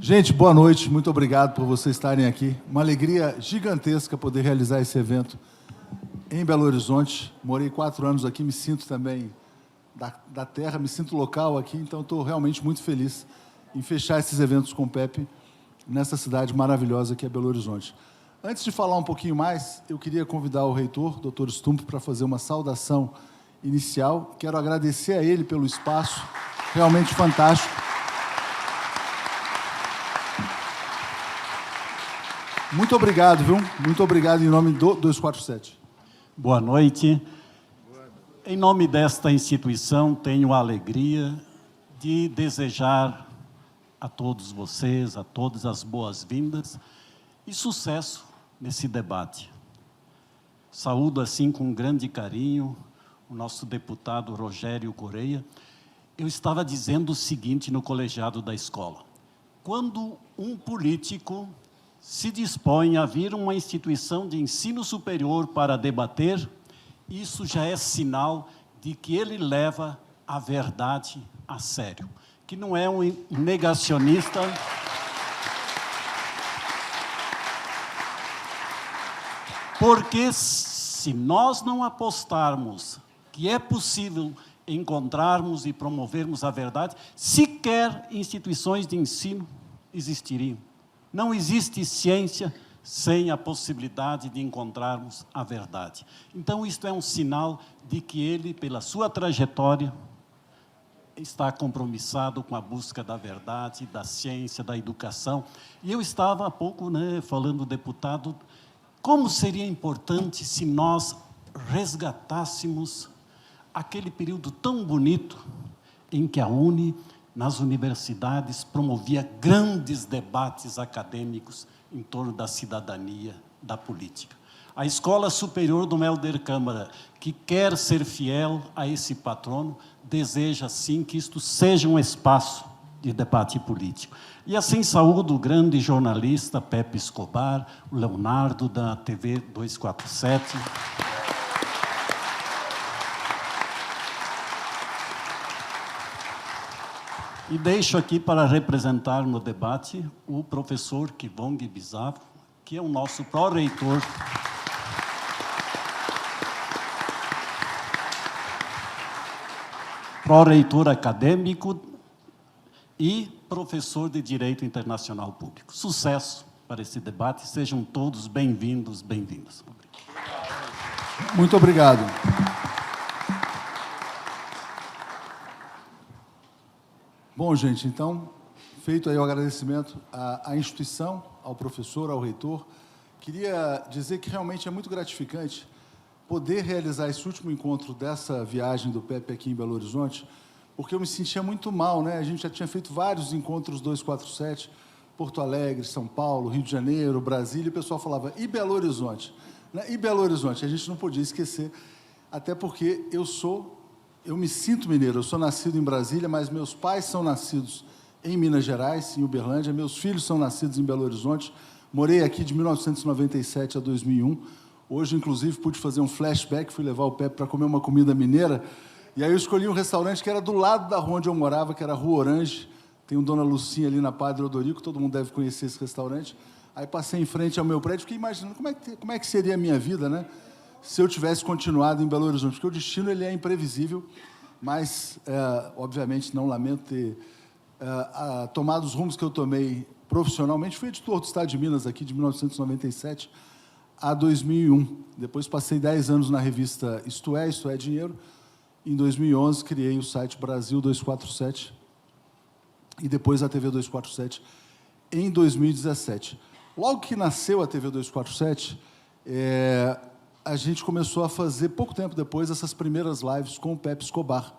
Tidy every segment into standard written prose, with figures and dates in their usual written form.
Gente, boa noite, muito obrigado por vocês estarem aqui. Uma alegria gigantesca poder realizar esse evento em Belo Horizonte. Morei 4 anos aqui, me sinto também da terra, me sinto local aqui, então estou realmente muito feliz em fechar esses eventos com o Pepe nessa cidade maravilhosa que é Belo Horizonte. Antes de falar um pouquinho mais, eu queria convidar o reitor, Dr. Stump, para fazer uma saudação inicial. Quero agradecer a ele pelo espaço, realmente fantástico. Muito obrigado, viu? Muito obrigado em nome do 247. Boa noite. Em nome desta instituição, tenho a alegria de desejar a todos vocês, a todas as boas-vindas e sucesso nesse debate. Saúdo, assim, com grande carinho, o nosso deputado Rogério Correia. Eu estava dizendo o seguinte no colegiado da escola: quando um político se dispõe a vir uma instituição de ensino superior para debater, isso já é sinal de que ele leva a verdade a sério, que não é um negacionista. Porque se nós não apostarmos que é possível encontrarmos e promovermos a verdade, sequer instituições de ensino existiriam. Não existe ciência sem a possibilidade de encontrarmos a verdade. Então, isto é um sinal de que ele, pela sua trajetória, está compromissado com a busca da verdade, da ciência, da educação. E eu estava há pouco, falando, deputado, como seria importante se nós resgatássemos aquele período tão bonito em que a UNE, nas universidades, promovia grandes debates acadêmicos em torno da cidadania, da política. A Escola Superior Dom Helder Câmara, que quer ser fiel a esse patrono, deseja, sim, que isto seja um espaço de debate político. E assim saúdo o grande jornalista Pepe Escobar, o Leonardo, da TV 247. E deixo aqui para representar no debate o professor Kivong Bizarro, que é o nosso pró-reitor. Pró-reitor acadêmico e professor de Direito Internacional Público. Sucesso para esse debate, sejam todos bem-vindos, bem-vindas. Muito obrigado. Bom, gente, então, feito aí o agradecimento à instituição, ao professor, ao reitor, queria dizer que realmente é muito gratificante poder realizar esse último encontro dessa viagem do Pepe aqui em Belo Horizonte, porque eu me sentia muito mal, né? A gente já tinha feito vários encontros 247, Porto Alegre, São Paulo, Rio de Janeiro, Brasília, e o pessoal falava, e Belo Horizonte? Né? E Belo Horizonte? A gente não podia esquecer, até porque eu me sinto mineiro, eu sou nascido em Brasília, mas meus pais são nascidos em Minas Gerais, em Uberlândia, meus filhos são nascidos em Belo Horizonte, morei aqui de 1997 a 2001, hoje, inclusive, pude fazer um flashback, fui levar o Pepe para comer uma comida mineira, e aí eu escolhi um restaurante que era do lado da rua onde eu morava, que era a Rua Orange, tem um Dona Lucinha ali na Padre Odorico, todo mundo deve conhecer esse restaurante, aí passei em frente ao meu prédio, fiquei imaginando como é que seria a minha vida, né? Se eu tivesse continuado em Belo Horizonte, porque o destino ele é imprevisível, mas, obviamente, não lamento ter tomado os rumos que eu tomei profissionalmente. Fui editor do Estado de Minas aqui de 1997 a 2001. Depois passei 10 anos na revista Isto é Dinheiro. Em 2011, criei o site Brasil 247 e depois a TV 247 em 2017. Logo que nasceu a TV 247, a gente começou a fazer, pouco tempo depois, essas primeiras lives com o Pepe Escobar.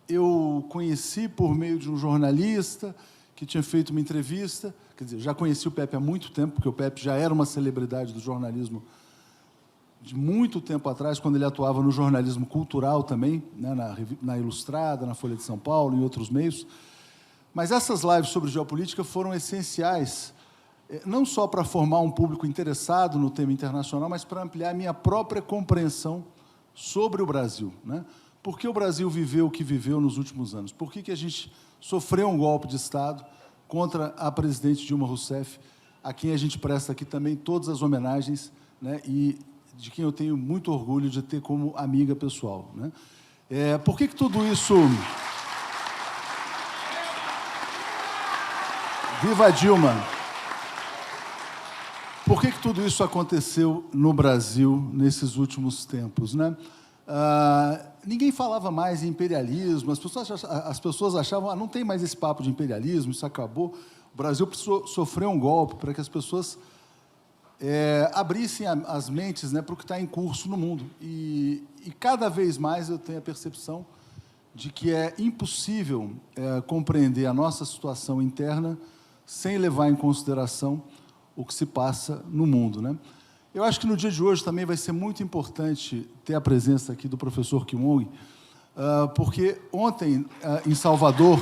Eu conheci por meio de um jornalista que tinha feito uma entrevista, quer dizer, já conheci o Pepe há muito tempo, porque o Pepe já era uma celebridade do jornalismo de muito tempo atrás, quando ele atuava no jornalismo cultural também, né, na Ilustrada, na Folha de São Paulo, em outros meios. Mas essas lives sobre geopolítica foram essenciais, não só para formar um público interessado no tema internacional, mas para ampliar a minha própria compreensão sobre o Brasil, né? Por que o Brasil viveu o que viveu nos últimos anos? Por que a gente sofreu um golpe de Estado? contra a presidente Dilma Rousseff, a quem a gente presta aqui também todas as homenagens, né, e de quem eu tenho muito orgulho de ter como amiga pessoal, né? Por que tudo isso... Viva Dilma! Por que tudo isso aconteceu no Brasil nesses últimos tempos, né? Ninguém falava mais em imperialismo, as pessoas achavam, não tem mais esse papo de imperialismo, isso acabou. O Brasil precisou sofrer um golpe para que as pessoas abrissem as mentes, né, para o que está em curso no mundo. E cada vez mais eu tenho a percepção de que é impossível compreender a nossa situação interna sem levar em consideração o que se passa no mundo, né? Eu acho que no dia de hoje também vai ser muito importante ter a presença aqui do professor Kim Wong, porque ontem, em Salvador,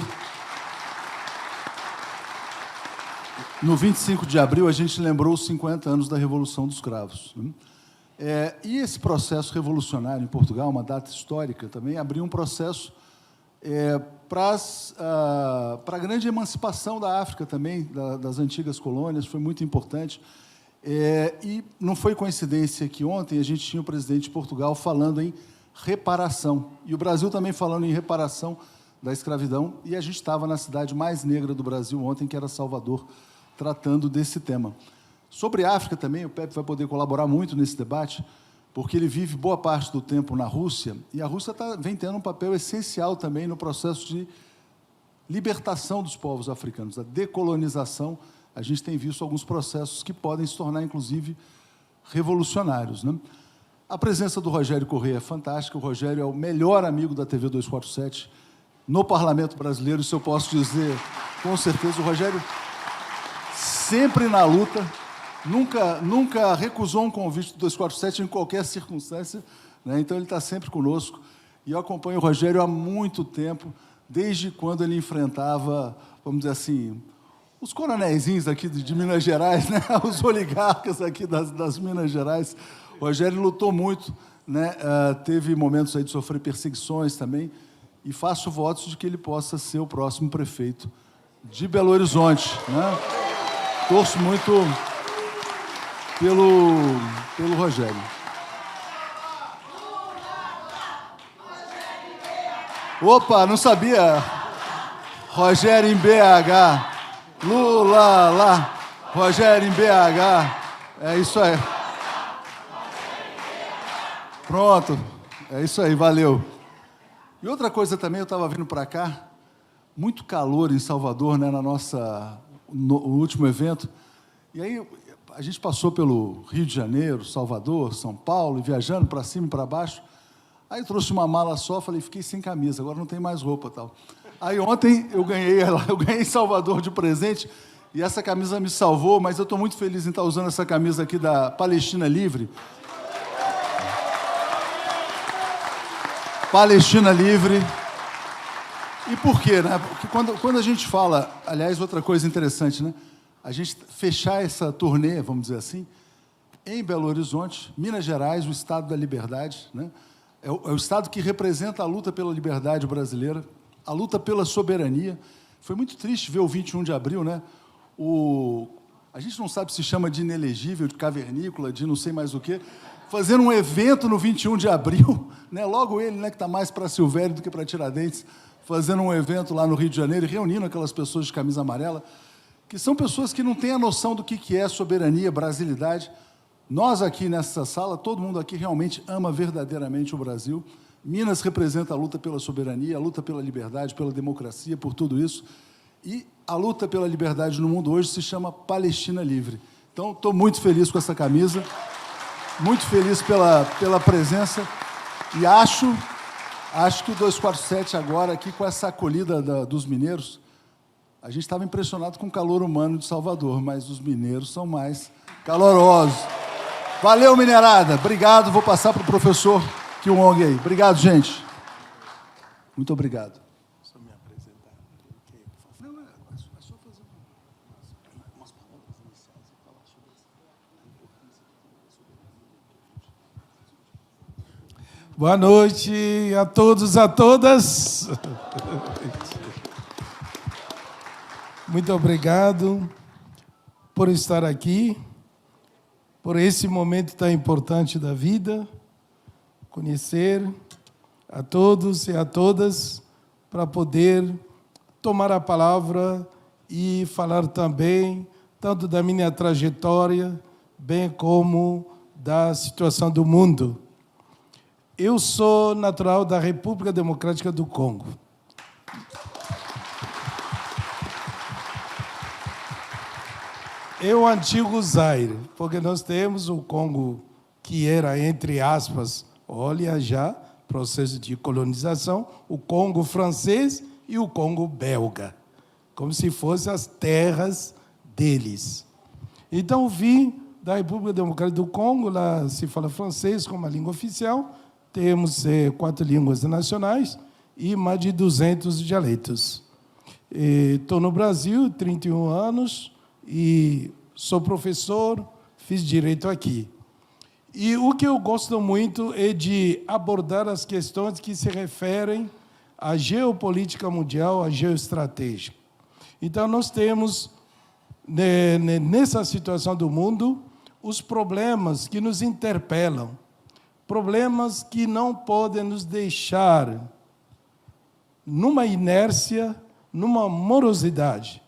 no 25 de abril, a gente lembrou os 50 anos da Revolução dos Cravos, né? E esse processo revolucionário em Portugal, uma data histórica também, abriu um processo para a grande emancipação da África também, das antigas colônias, foi muito importante. E não foi coincidência que ontem a gente tinha o presidente de Portugal falando em reparação, e o Brasil também falando em reparação da escravidão, e a gente estava na cidade mais negra do Brasil ontem, que era Salvador, tratando desse tema. Sobre a África também, o Pepe vai poder colaborar muito nesse debate, porque ele vive boa parte do tempo na Rússia, e a Rússia vem tendo um papel essencial também no processo de libertação dos povos africanos, a decolonização. A gente tem visto alguns processos que podem se tornar, inclusive, revolucionários, né? A presença do Rogério Corrêa é fantástica. O Rogério é o melhor amigo da TV 247 no Parlamento Brasileiro, isso eu posso dizer com certeza. O Rogério sempre na luta, nunca recusou um convite do 247 em qualquer circunstância, né? Então, ele está sempre conosco. E eu acompanho o Rogério há muito tempo, desde quando ele enfrentava, vamos dizer assim, os coronéisinhos aqui de Minas Gerais, né? Os oligarcas aqui das Minas Gerais. O Rogério lutou muito, né? Teve momentos aí de sofrer perseguições também, e faço votos de que ele possa ser o próximo prefeito de Belo Horizonte, né? Torço muito pelo Rogério. Opa, não sabia. Rogério em BH. Lula lá, Rogério em BH, é isso aí. Pronto, é isso aí, valeu. E outra coisa também, eu estava vindo para cá, muito calor em Salvador, né, no último evento, e aí a gente passou pelo Rio de Janeiro, Salvador, São Paulo, e viajando para cima e para baixo. Aí eu trouxe uma mala só, falei, fiquei sem camisa, agora não tem mais roupa e tal. Aí ontem eu ganhei em Salvador de presente, e essa camisa me salvou, mas eu estou muito feliz em estar usando essa camisa aqui da Palestina Livre. Palestina Livre. E por quê, né? Porque quando a gente fala, aliás, outra coisa interessante, né? A gente fechar essa turnê, vamos dizer assim, em Belo Horizonte, Minas Gerais, o Estado da Liberdade, né? É o Estado que representa a luta pela liberdade brasileira, a luta pela soberania. Foi muito triste ver o 21 de abril, né? A gente não sabe se chama de inelegível, de cavernícola, de não sei mais o quê, fazendo um evento no 21 de abril, né? Logo ele, né, que está mais para Silvério do que para Tiradentes, fazendo um evento lá no Rio de Janeiro e reunindo aquelas pessoas de camisa amarela, que são pessoas que não têm a noção do que é soberania, brasilidade. Nós aqui nessa sala, todo mundo aqui realmente ama verdadeiramente o Brasil. Minas representa a luta pela soberania, a luta pela liberdade, pela democracia, por tudo isso. E a luta pela liberdade no mundo hoje se chama Palestina Livre. Então, estou muito feliz com essa camisa, muito feliz pela presença, e acho que o 247 agora, aqui com essa acolhida dos mineiros, a gente estava impressionado com o calor humano de Salvador, mas os mineiros são mais calorosos. Valeu, minerada. Obrigado. Vou passar para o professor Kim Wong aí. Obrigado, gente. Muito obrigado. Só me apresentar. Não, é só fazer umas palavras iniciais e falar sobre isso. Boa noite a todos, a todas. Muito obrigado por estar aqui, por esse momento tão importante da vida, conhecer a todos e a todas, para poder tomar a palavra e falar também, tanto da minha trajetória, bem como da situação do mundo. Eu sou natural da República Democrática do Congo. É o antigo Zaire, porque nós temos o Congo, que era, entre aspas, olha já, processo de colonização, o Congo francês e o Congo belga, como se fossem as terras deles. Então, vim da República Democrática do Congo, lá se fala francês como a língua oficial, temos 4 línguas nacionais e mais de 200 dialetos. Estou no Brasil, 31 anos, e sou professor, fiz direito aqui. E o que eu gosto muito é de abordar as questões que se referem à geopolítica mundial, à geoestratégia. Então, nós temos, nessa situação do mundo, os problemas que nos interpelam, problemas que não podem nos deixar numa inércia, numa morosidade.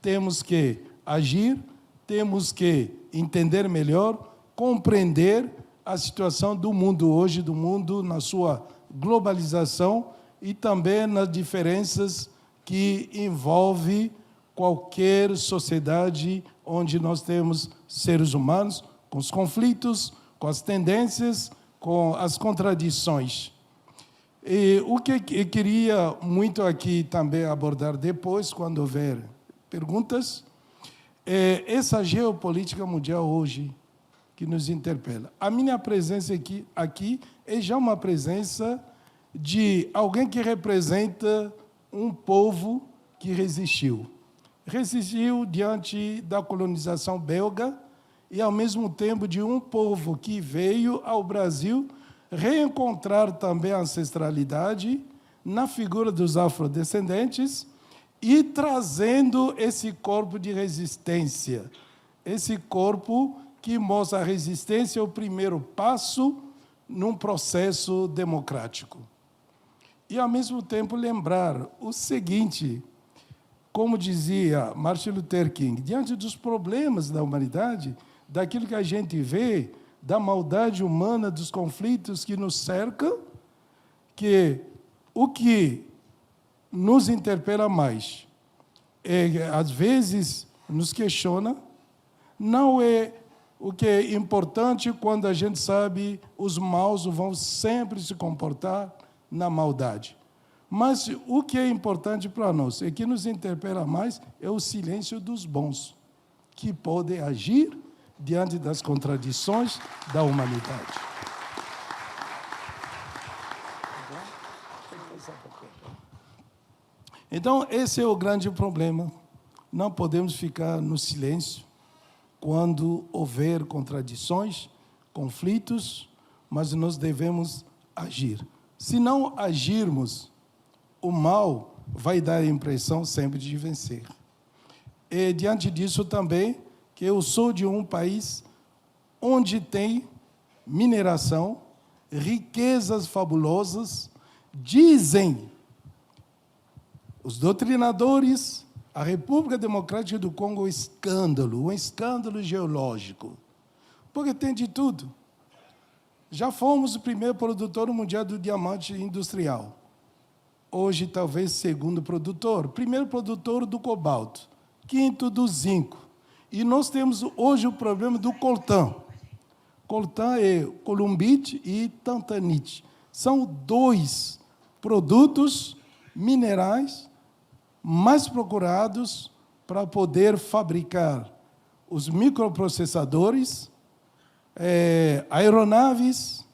Temos que agir, temos que entender melhor, compreender a situação do mundo hoje, do mundo na sua globalização e também nas diferenças que envolve qualquer sociedade onde nós temos seres humanos, com os conflitos, com as tendências, com as contradições. E o que eu queria muito aqui também abordar depois, quando houver perguntas, é essa geopolítica mundial hoje que nos interpela. A minha presença aqui é já uma presença de alguém que representa um povo que resistiu. Resistiu diante da colonização belga e, ao mesmo tempo, de um povo que veio ao Brasil reencontrar também a ancestralidade na figura dos afrodescendentes e trazendo esse corpo de resistência, esse corpo que mostra a resistência, o primeiro passo num processo democrático. E, ao mesmo tempo, lembrar o seguinte, como dizia Martin Luther King, diante dos problemas da humanidade, daquilo que a gente vê, da maldade humana, dos conflitos que nos cercam, que o que nos interpela mais, às vezes nos questiona, não é o que é importante quando a gente sabe os maus vão sempre se comportar na maldade. Mas o que é importante para nós, e que nos interpela mais, é o silêncio dos bons, que podem agir diante das contradições da humanidade. Então, esse é o grande problema. Não podemos ficar no silêncio quando houver contradições, conflitos, mas nós devemos agir. Se não agirmos, o mal vai dar a impressão sempre de vencer. E, diante disso também, que eu sou de um país onde tem mineração, riquezas fabulosas, dizem os doutrinadores, a República Democrática do Congo é um escândalo geológico, porque tem de tudo. Já fomos o primeiro produtor mundial do diamante industrial. Hoje, talvez, segundo produtor. Primeiro produtor do cobalto. Quinto do zinco. E nós temos hoje o problema do coltan. Coltan é columbite e tantanite. São 2 produtos minerais mais procurados para poder fabricar os microprocessadores, aeronaves,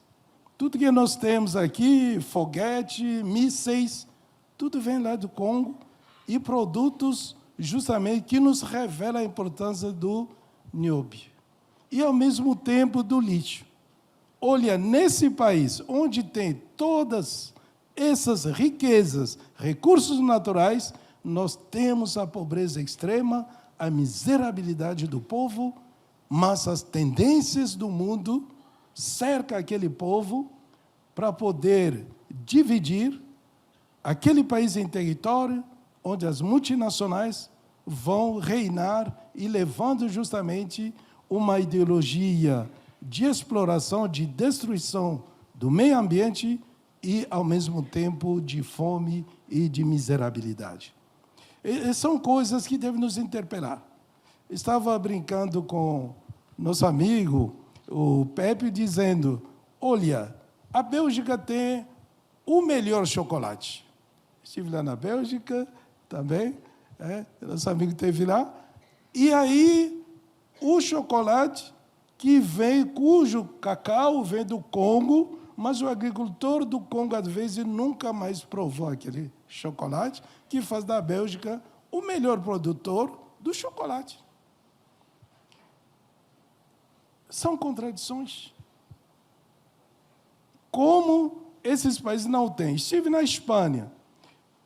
tudo que nós temos aqui, foguete, mísseis, tudo vem lá do Congo, e produtos justamente que nos revelam a importância do nióbio. E, ao mesmo tempo, do lítio. Olha, nesse país, onde tem todas essas riquezas, recursos naturais, nós temos a pobreza extrema, a miserabilidade do povo, mas as tendências do mundo cercam aquele povo para poder dividir aquele país em território onde as multinacionais vão reinar e levando justamente uma ideologia de exploração, de destruição do meio ambiente e, ao mesmo tempo, de fome e de miserabilidade. E são coisas que devem nos interpelar. Estava brincando com nosso amigo, o Pepe, dizendo, olha, a Bélgica tem o melhor chocolate. Estive lá na Bélgica também, nosso amigo esteve lá, e aí o chocolate que vem, cujo cacau vem do Congo, mas o agricultor do Congo, às vezes, nunca mais provou aquele chocolate, que faz da Bélgica o melhor produtor do chocolate. São contradições. Como esses países não têm? Estive na Espanha.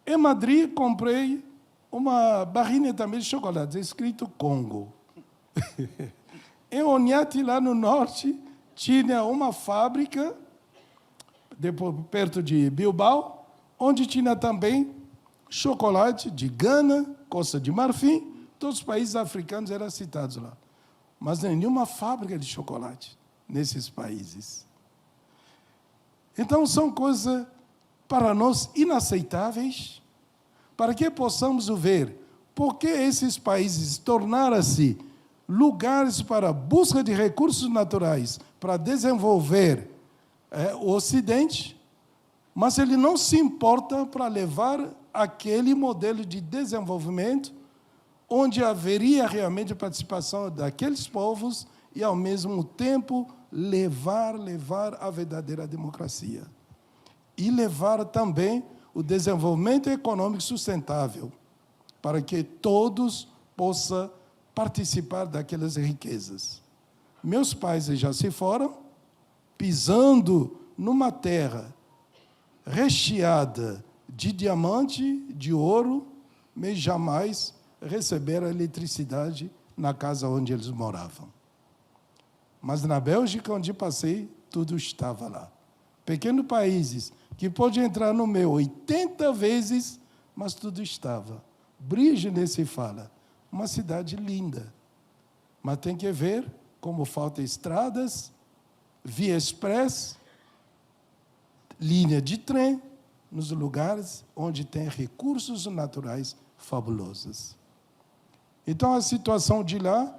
Em Madrid, comprei uma barrinha também de chocolate, escrito Congo. Em Oñate, lá no norte, tinha uma fábrica, depois, perto de Bilbao, onde tinha também chocolate de Gana, Costa de Marfim, todos os países africanos eram citados lá. Mas nenhuma fábrica de chocolate nesses países. Então, são coisas, para nós, inaceitáveis, para que possamos ver por que esses países tornaram-se lugares para a busca de recursos naturais, para desenvolver o Ocidente, mas ele não se importa para levar aquele modelo de desenvolvimento onde haveria realmente a participação daqueles povos e, ao mesmo tempo, levar a verdadeira democracia. E levar também o desenvolvimento econômico sustentável, para que todos possam participar daquelas riquezas. Meus pais já se foram, pisando numa terra recheada de diamante, de ouro, mas jamais receberam eletricidade na casa onde eles moravam. Mas na Bélgica, onde passei, tudo estava lá. Pequenos países que pode entrar no meu 80 vezes, mas tudo estava. Brigitte se fala, uma cidade linda, mas tem que ver como faltam estradas, via express, linha de trem, nos lugares onde tem recursos naturais fabulosos. Então, a situação de lá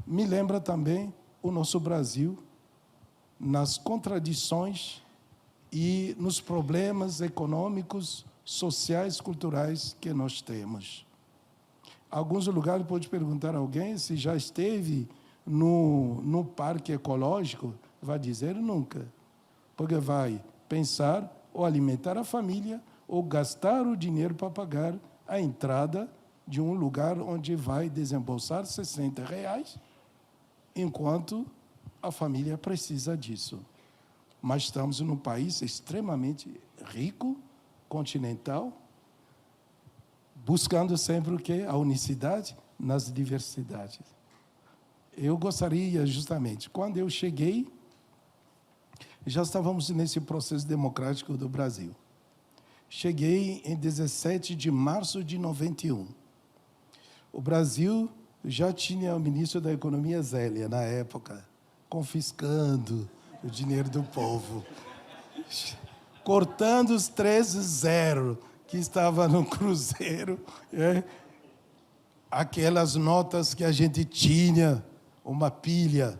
me lembra também o nosso Brasil, nas contradições e nos problemas econômicos, sociais, culturais que nós temos. Alguns lugares pode perguntar a alguém se já esteve no parque ecológico, vai dizer nunca, porque vai pensar ou alimentar a família ou gastar o dinheiro para pagar a entrada de um lugar onde vai desembolsar R$60, enquanto a família precisa disso. Mas estamos num país extremamente rico, continental, buscando sempre o quê? A unicidade nas diversidades. Eu gostaria, justamente, quando eu cheguei, já estávamos nesse processo democrático do Brasil. Cheguei em 17 de março de 91. O Brasil já tinha o ministro da Economia, Zélia, na época, confiscando o dinheiro do povo, cortando os 13 que estava no cruzeiro, aquelas notas que a gente tinha, uma pilha,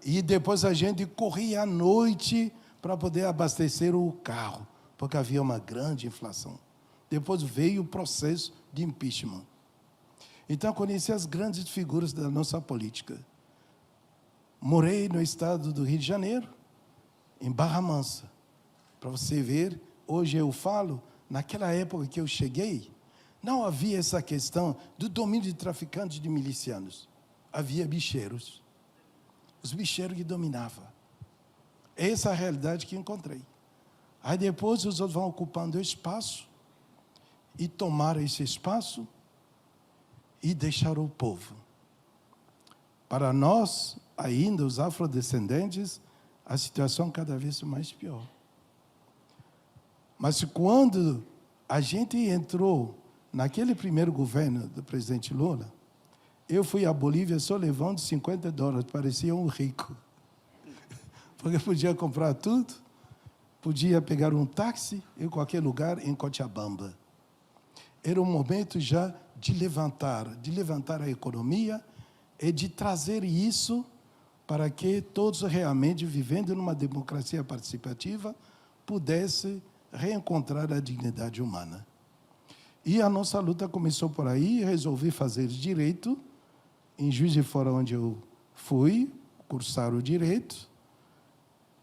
e depois a gente corria à noite para poder abastecer o carro, porque havia uma grande inflação. Depois veio o processo de impeachment. Então, conheci as grandes figuras da nossa política. Morei no estado do Rio de Janeiro, em Barra Mansa. Para você ver, hoje eu falo, naquela época que eu cheguei, não havia essa questão do domínio de traficantes de milicianos. Havia bicheiros. Os bicheiros que dominavam. Essa é a realidade que encontrei. Aí depois os outros vão ocupando o espaço e tomar esse espaço e deixar o povo. Para nós, ainda os afrodescendentes, a situação cada vez mais pior. Mas quando a gente entrou naquele primeiro governo do presidente Lula, eu fui à Bolívia só levando $50, parecia um rico. Porque podia comprar tudo, podia pegar um táxi em qualquer lugar em Cochabamba. Era um momento já de levantar a economia e de trazer isso para que todos realmente, vivendo numa democracia participativa, pudessem reencontrar a dignidade humana. E a nossa luta começou por aí, resolvi fazer direito, em Juiz de Fora, onde eu fui cursar o direito,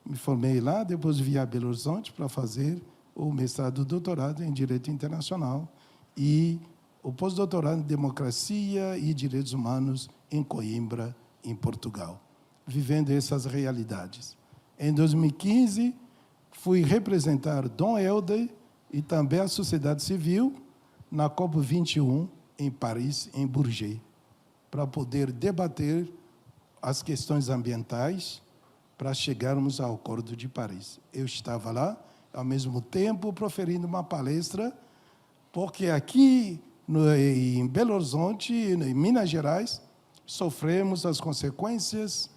me formei lá, depois vim a Belo Horizonte para fazer o mestrado e doutorado em Direito Internacional e o pós-doutorado em Democracia e Direitos Humanos em Coimbra, em Portugal, vivendo essas realidades. Em 2015, fui representar Dom Helder e também a sociedade civil na COP21 em Paris, em Bourget, para poder debater as questões ambientais para chegarmos ao Acordo de Paris. Eu estava lá, ao mesmo tempo, proferindo uma palestra, porque aqui em Belo Horizonte, em Minas Gerais, sofremos as consequências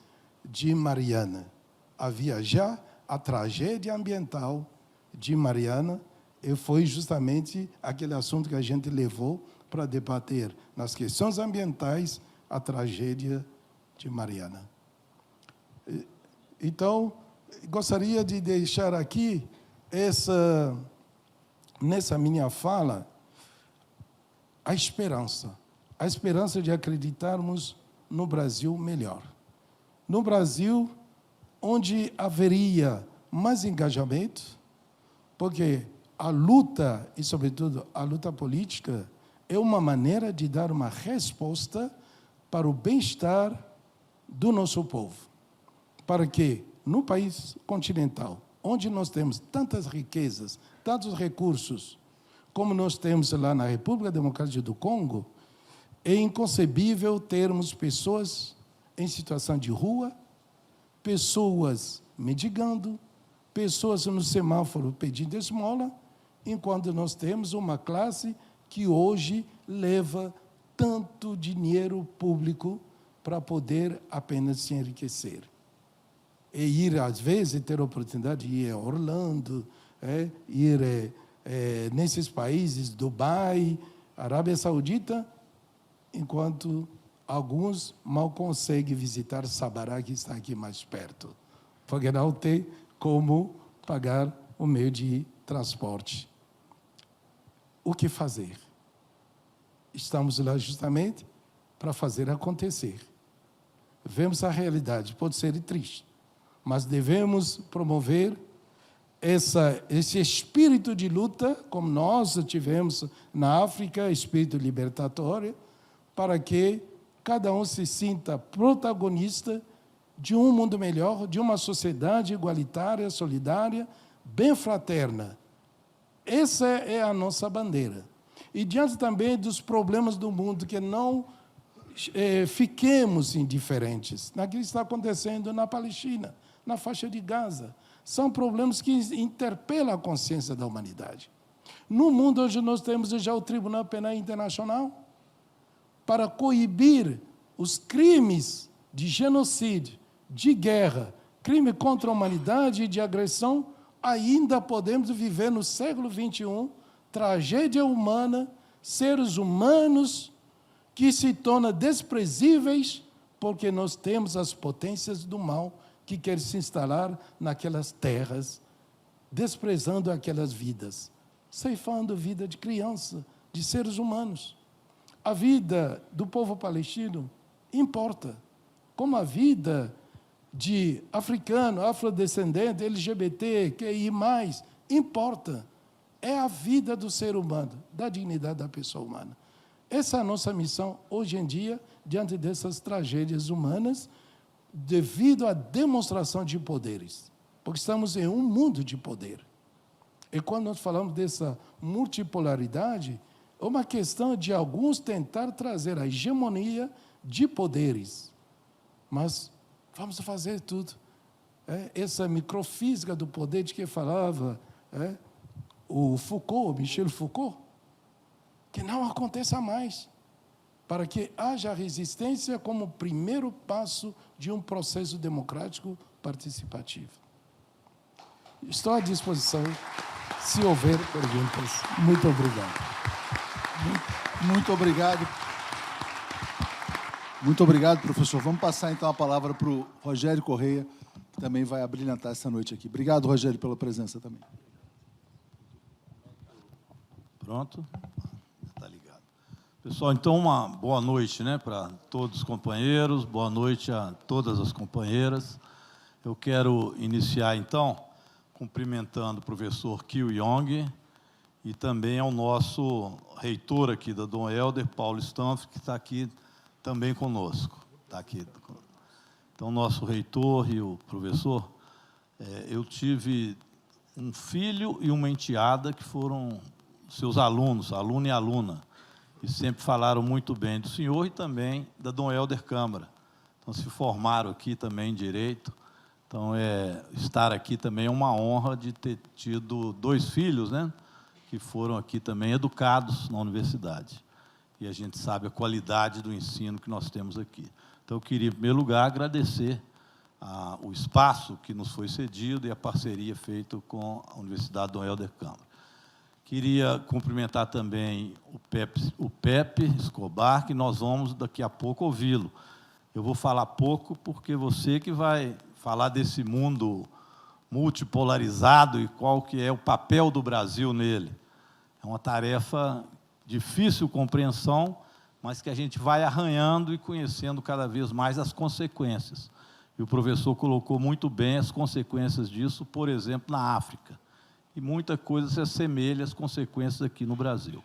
de Mariana. Havia já a tragédia ambiental de Mariana, e foi justamente aquele assunto que a gente levou para debater nas questões ambientais a tragédia de Mariana. Então, gostaria de deixar aqui nessa minha fala a esperança de acreditarmos no Brasil melhor. No Brasil, onde haveria mais engajamento, porque a luta, e sobretudo a luta política, é uma maneira de dar uma resposta para o bem-estar do nosso povo. Para que, no país continental, onde nós temos tantas riquezas, tantos recursos, como nós temos lá na República Democrática do Congo, é inconcebível termos pessoas em situação de rua, pessoas mendigando, pessoas no semáforo pedindo esmola, enquanto nós temos uma classe que hoje leva tanto dinheiro público para poder apenas se enriquecer. E ir, às vezes, ter a oportunidade de ir a Orlando, ir nesses países, Dubai, Arábia Saudita, enquanto alguns mal conseguem visitar Sabará, que está aqui mais perto, porque não tem como pagar o meio de transporte. O que fazer? Estamos lá justamente para fazer acontecer. Vemos a realidade, pode ser triste, mas devemos promover esse espírito de luta, como nós tivemos na África, espírito libertatório, para que cada um se sinta protagonista de um mundo melhor, de uma sociedade igualitária, solidária, bem fraterna. Essa é a nossa bandeira. E diante também dos problemas do mundo, que não fiquemos indiferentes naquilo que está acontecendo na Palestina, na faixa de Gaza. São problemas que interpelam a consciência da humanidade. No mundo, hoje, nós temos já o Tribunal Penal Internacional para coibir os crimes de genocídio, de guerra, crime contra a humanidade e de agressão. Ainda podemos viver no século XXI, tragédia humana, seres humanos que se tornam desprezíveis porque nós temos as potências do mal que querem se instalar naquelas terras, desprezando aquelas vidas, ceifando a vida de criança, de seres humanos. A vida do povo palestino importa, como a vida de africano, afrodescendente, LGBT, QI+, importa. É a vida do ser humano, da dignidade da pessoa humana. Essa é a nossa missão hoje em dia, diante dessas tragédias humanas, devido à demonstração de poderes. Porque estamos em um mundo de poder. E quando nós falamos dessa multipolaridade, é uma questão de alguns tentar trazer a hegemonia de poderes. Mas vamos fazer tudo. Essa microfísica do poder de que falava o Foucault, Michel Foucault, que não aconteça mais, para que haja resistência como primeiro passo de um processo democrático participativo. Estou à disposição, se houver perguntas. Muito obrigado. Muito obrigado. Muito obrigado, professor. Vamos passar, então, a palavra para o Rogério Correia, que também vai abrilhantar essa noite aqui. Obrigado, Rogério, pela presença também. Pronto? Está ligado. Pessoal, então, uma boa noite, né, para todos os companheiros, boa noite a todas as companheiras. Eu quero iniciar, então, cumprimentando o professor Kiu Yong e também ao nosso reitor aqui da Dom Helder, Paulo Stanf, que está aqui também conosco. Está aqui. Então, nosso reitor e o professor, eu tive um filho e uma enteada que foram seus alunos, aluno e aluna, e sempre falaram muito bem do senhor e também da Dom Helder Câmara. Então, se formaram aqui também em Direito. Então, estar aqui também é uma honra de ter tido 2 filhos, né, que foram aqui também educados na universidade. E a gente sabe a qualidade do ensino que nós temos aqui. Então, eu queria, em primeiro lugar, agradecer o espaço que nos foi cedido e a parceria feita com a Universidade Dom Helder Câmara. Queria cumprimentar também o Pepe Escobar, que nós vamos, daqui a pouco, ouvi-lo. Eu vou falar pouco, porque você que vai falar desse mundo multipolarizado e qual que é o papel do Brasil nele. É uma tarefa difícil compreensão, mas que a gente vai arranhando e conhecendo cada vez mais as consequências. E o professor colocou muito bem as consequências disso, por exemplo, na África. E muita coisa se assemelha às consequências aqui no Brasil.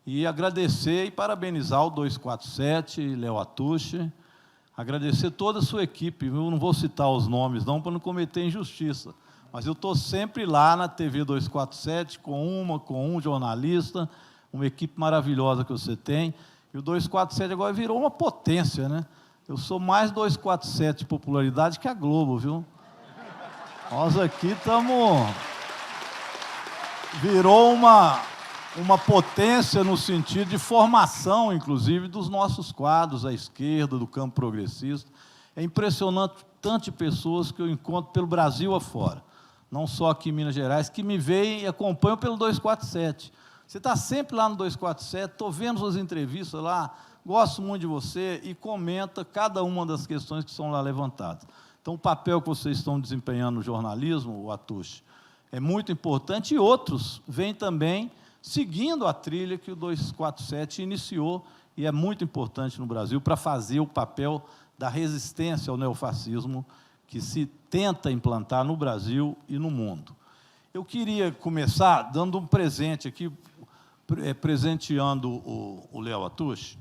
E agradecer e parabenizar o 247, Léo Atushi, agradecer toda a sua equipe. Eu não vou citar os nomes, não, para não cometer injustiça. Mas eu estou sempre lá na TV 247, com um jornalista, uma equipe maravilhosa que você tem. E o 247 agora virou uma potência, né? Eu sou mais 247 de popularidade que a Globo, viu? Nós aqui estamos... Virou uma potência no sentido de formação, inclusive, dos nossos quadros à esquerda, do campo progressista. É impressionante tantas pessoas que eu encontro pelo Brasil afora, não só aqui em Minas Gerais, que me veem e acompanham pelo 247. Você está sempre lá no 247, estou vendo suas entrevistas lá, gosto muito de você e comenta cada uma das questões que são lá levantadas. Então, o papel que vocês estão desempenhando no jornalismo, o Atushi, é muito importante, e outros vêm também seguindo a trilha que o 247 iniciou, e é muito importante no Brasil para fazer o papel da resistência ao neofascismo que se tenta implantar no Brasil e no mundo. Eu queria começar dando um presente aqui, presenteando o Léo Atushi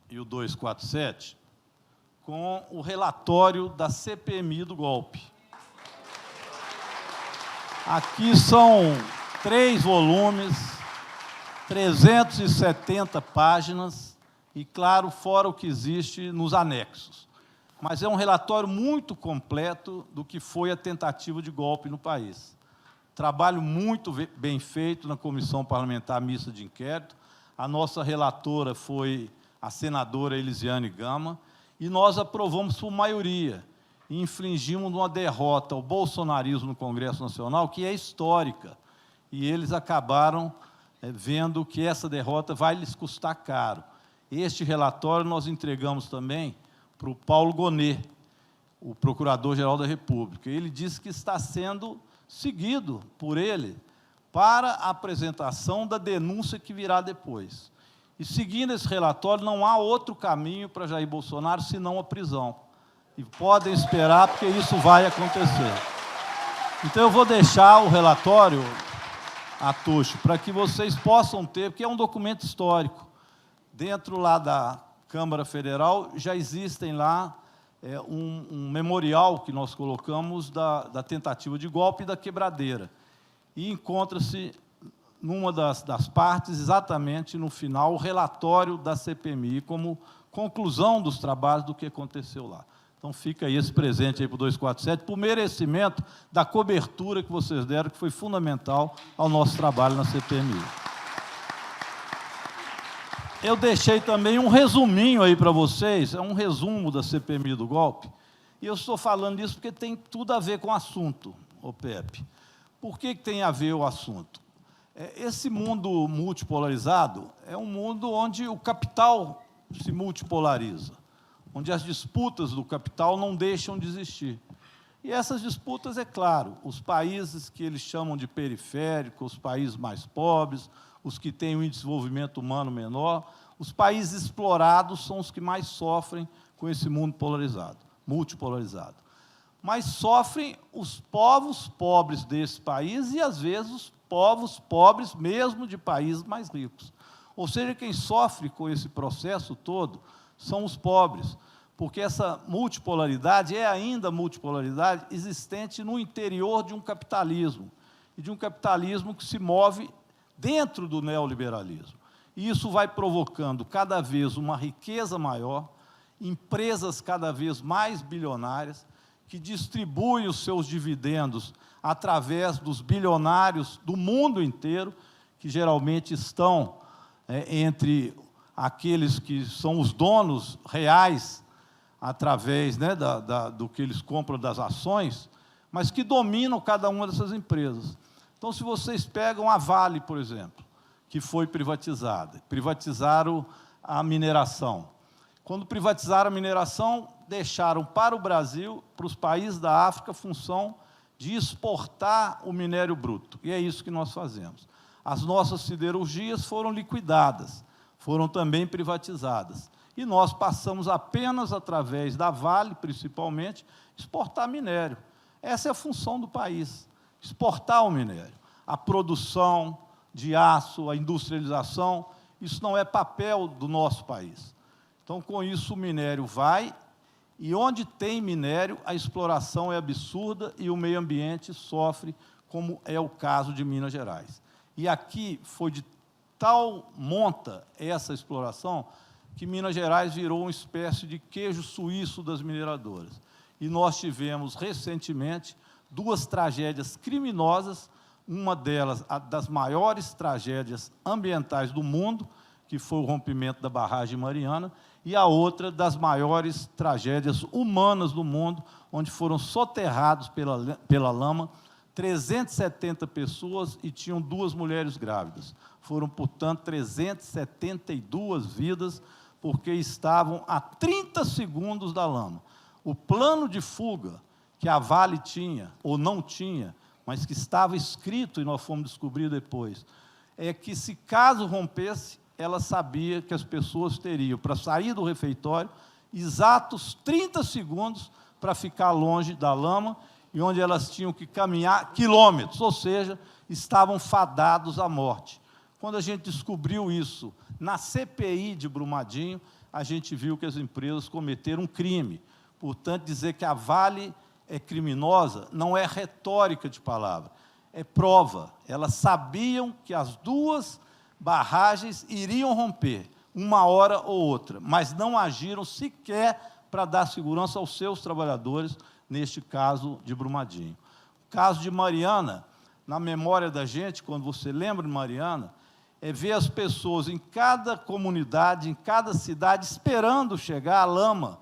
e o 247 com o relatório da CPMI do golpe. Aqui são 3 volumes, 370 páginas, e, claro, fora o que existe nos anexos. Mas é um relatório muito completo do que foi a tentativa de golpe no país. Trabalho muito bem feito na Comissão Parlamentar Mista de Inquérito. A nossa relatora foi a senadora Elisiane Gama, e nós aprovamos por maioria. E infligimos uma derrota ao bolsonarismo no Congresso Nacional, que é histórica. E eles acabaram vendo que essa derrota vai lhes custar caro. Este relatório nós entregamos também para o Paulo Gonet, o Procurador-Geral da República. Ele disse que está sendo seguido por ele para a apresentação da denúncia que virá depois. E, seguindo esse relatório, não há outro caminho para Jair Bolsonaro senão a prisão. E podem esperar, porque isso vai acontecer. Então, eu vou deixar o relatório, Atushi, para que vocês possam ter, porque é um documento histórico. Dentro lá da Câmara Federal, já existem lá um memorial que nós colocamos da tentativa de golpe e da quebradeira. e encontra-se numa das partes, exatamente no final, o relatório da CPMI, como conclusão dos trabalhos do que aconteceu lá. Então, fica aí esse presente aí para o 247, por merecimento da cobertura que vocês deram, que foi fundamental ao nosso trabalho na CPMI. Eu deixei também um resuminho aí para vocês, é um resumo da CPMI do golpe, e eu estou falando isso porque tem tudo a ver com o assunto, ô Pepe. Por que tem a ver o assunto? Esse mundo multipolarizado é um mundo onde o capital se multipolariza, onde as disputas do capital não deixam de existir. E essas disputas, é claro, os países que eles chamam de periféricos, os países mais pobres, os que têm um desenvolvimento humano menor, os países explorados são os que mais sofrem com esse mundo polarizado, multipolarizado. Mas sofrem os povos pobres desse país e, às vezes, os povos pobres mesmo de países mais ricos. Ou seja, quem sofre com esse processo todo são os pobres, porque essa multipolaridade é ainda multipolaridade existente no interior de um capitalismo, e de um capitalismo que se move dentro do neoliberalismo. E isso vai provocando cada vez uma riqueza maior, empresas cada vez mais bilionárias, que distribuem os seus dividendos através dos bilionários do mundo inteiro, que geralmente estão entre aqueles que são os donos reais, através do que eles compram das ações, mas que dominam cada uma dessas empresas. Então, se vocês pegam a Vale, por exemplo, que foi privatizada, privatizaram a mineração. Quando privatizaram a mineração, deixaram para o Brasil, para os países da África, a função de exportar o minério bruto. E é isso que nós fazemos. As nossas siderurgias foram liquidadas, foram também privatizadas. E nós passamos apenas, através da Vale, principalmente, exportar minério. Essa é a função do país, exportar o minério. A produção de aço, a industrialização, isso não é papel do nosso país. Então, com isso, o minério vai, e onde tem minério, a exploração é absurda e o meio ambiente sofre, como é o caso de Minas Gerais. E aqui foi de tal monta essa exploração que Minas Gerais virou uma espécie de queijo suíço das mineradoras. E nós tivemos, recentemente, 2 tragédias criminosas, uma delas, a das maiores tragédias ambientais do mundo, que foi o rompimento da barragem Mariana, e a outra das maiores tragédias humanas do mundo, onde foram soterrados pela lama 370 pessoas e tinham 2 mulheres grávidas. Foram, portanto, 372 vidas, porque estavam a 30 segundos da lama. O plano de fuga que a Vale tinha, ou não tinha, mas que estava escrito, e nós fomos descobrir depois, é que, se caso rompesse, ela sabia que as pessoas teriam, para sair do refeitório, exatos 30 segundos para ficar longe da lama, e onde elas tinham que caminhar quilômetros, ou seja, estavam fadados à morte. Quando a gente descobriu isso na CPI de Brumadinho, a gente viu que as empresas cometeram um crime. Portanto, dizer que a Vale é criminosa não é retórica de palavra, é prova. Elas sabiam que as 2 barragens iriam romper, uma hora ou outra, mas não agiram sequer para dar segurança aos seus trabalhadores, neste caso de Brumadinho. O caso de Mariana, na memória da gente, quando você lembra de Mariana, é ver as pessoas em cada comunidade, em cada cidade, esperando chegar a lama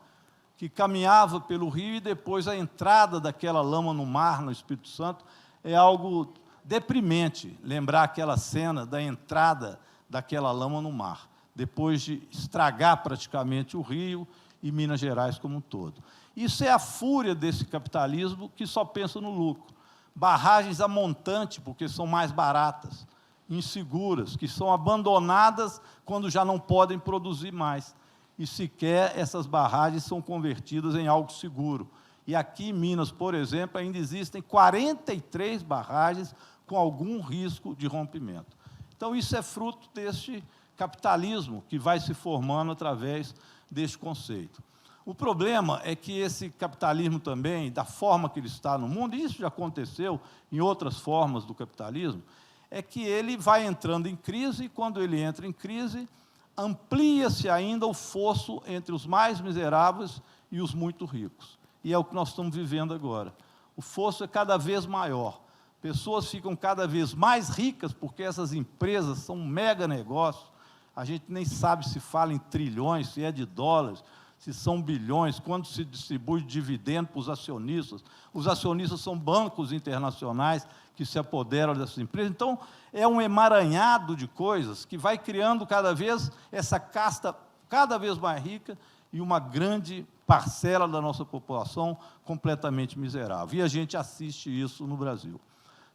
que caminhava pelo rio, e depois a entrada daquela lama no mar, no Espírito Santo. É algo deprimente lembrar aquela cena da entrada daquela lama no mar, depois de estragar praticamente o Rio e Minas Gerais como um todo. Isso é a fúria desse capitalismo que só pensa no lucro. Barragens a montante, porque são mais baratas, inseguras, que são abandonadas quando já não podem produzir mais. E sequer essas barragens são convertidas em algo seguro. E aqui em Minas, por exemplo, ainda existem 43 barragens com algum risco de rompimento. Então, isso é fruto deste capitalismo que vai se formando através deste conceito. O problema é que esse capitalismo também, da forma que ele está no mundo, e isso já aconteceu em outras formas do capitalismo, é que ele vai entrando em crise, e quando ele entra em crise, amplia-se ainda o fosso entre os mais miseráveis e os muito ricos. E é o que nós estamos vivendo agora. O fosso é cada vez maior. Pessoas ficam cada vez mais ricas, porque essas empresas são um mega negócio. A gente nem sabe se fala em trilhões, se é de dólares, se são bilhões, quando se distribui dividendo para os acionistas. Os acionistas são bancos internacionais que se apoderam dessas empresas. Então, é um emaranhado de coisas que vai criando cada vez essa casta cada vez mais rica e uma grande parcela da nossa população completamente miserável. E a gente assiste isso no Brasil.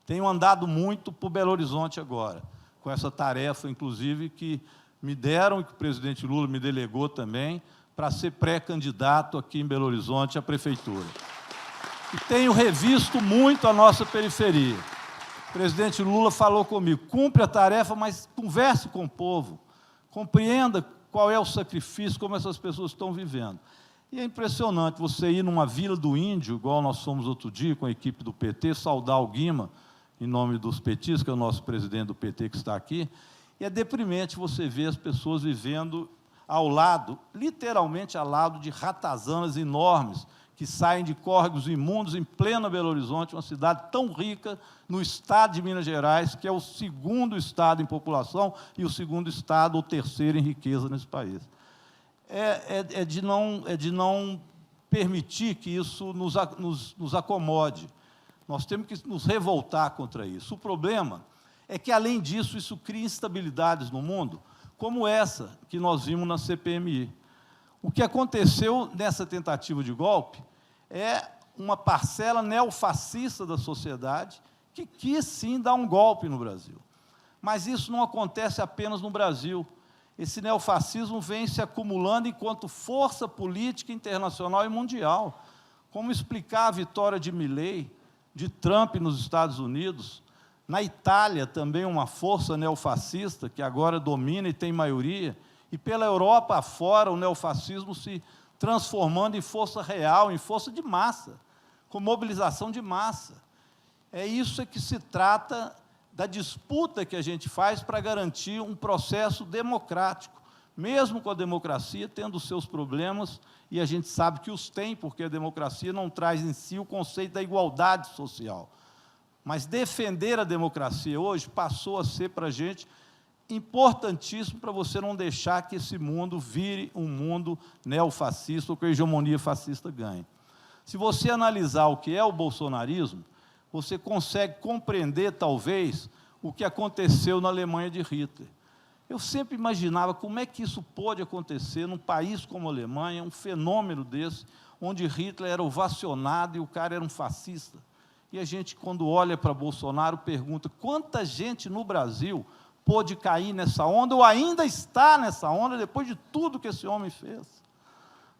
Tenho andado muito por Belo Horizonte agora, com essa tarefa, inclusive, que me deram e que o presidente Lula me delegou também, para ser pré-candidato aqui em Belo Horizonte à prefeitura. E tenho revisto muito a nossa periferia. O presidente Lula falou comigo, cumpre a tarefa, mas converse com o povo, compreenda qual é o sacrifício, como essas pessoas estão vivendo. E é impressionante você ir numa Vila do Índio, igual nós fomos outro dia com a equipe do PT, saudar o Guima, em nome dos petistas, que é o nosso presidente do PT que está aqui, e é deprimente você ver as pessoas vivendo ao lado, literalmente ao lado de ratazanas enormes, que saem de córregos imundos em plena Belo Horizonte, uma cidade tão rica no estado de Minas Gerais, que é o segundo estado em população e o segundo estado, ou terceiro em riqueza nesse país. É de não permitir que isso nos acomode. Nós temos que nos revoltar contra isso. O problema é que, além disso, isso cria instabilidades no mundo, como essa que nós vimos na CPMI. O que aconteceu nessa tentativa de golpe é uma parcela neofascista da sociedade que quis, sim, dar um golpe no Brasil. Mas isso não acontece apenas no Brasil. Esse neofascismo vem se acumulando enquanto força política internacional e mundial. Como explicar a vitória de Milley, de Trump nos Estados Unidos, na Itália também uma força neofascista que agora domina e tem maioria, e pela Europa afora o neofascismo se transformando em força real, em força de massa, com mobilização de massa. É isso que se trata da disputa que a gente faz para garantir um processo democrático, mesmo com a democracia tendo os seus problemas, e a gente sabe que os tem, porque a democracia não traz em si o conceito da igualdade social. Mas defender a democracia hoje passou a ser para a gente importantíssimo para você não deixar que esse mundo vire um mundo neofascista ou que a hegemonia fascista ganhe. Se você analisar o que é o bolsonarismo, você consegue compreender, talvez, o que aconteceu na Alemanha de Hitler. Eu sempre imaginava como é que isso pode acontecer num país como a Alemanha, um fenômeno desse, onde Hitler era ovacionado e o cara era um fascista. E a gente, quando olha para Bolsonaro, pergunta quanta gente no Brasil pôde cair nessa onda, ou ainda está nessa onda, depois de tudo que esse homem fez.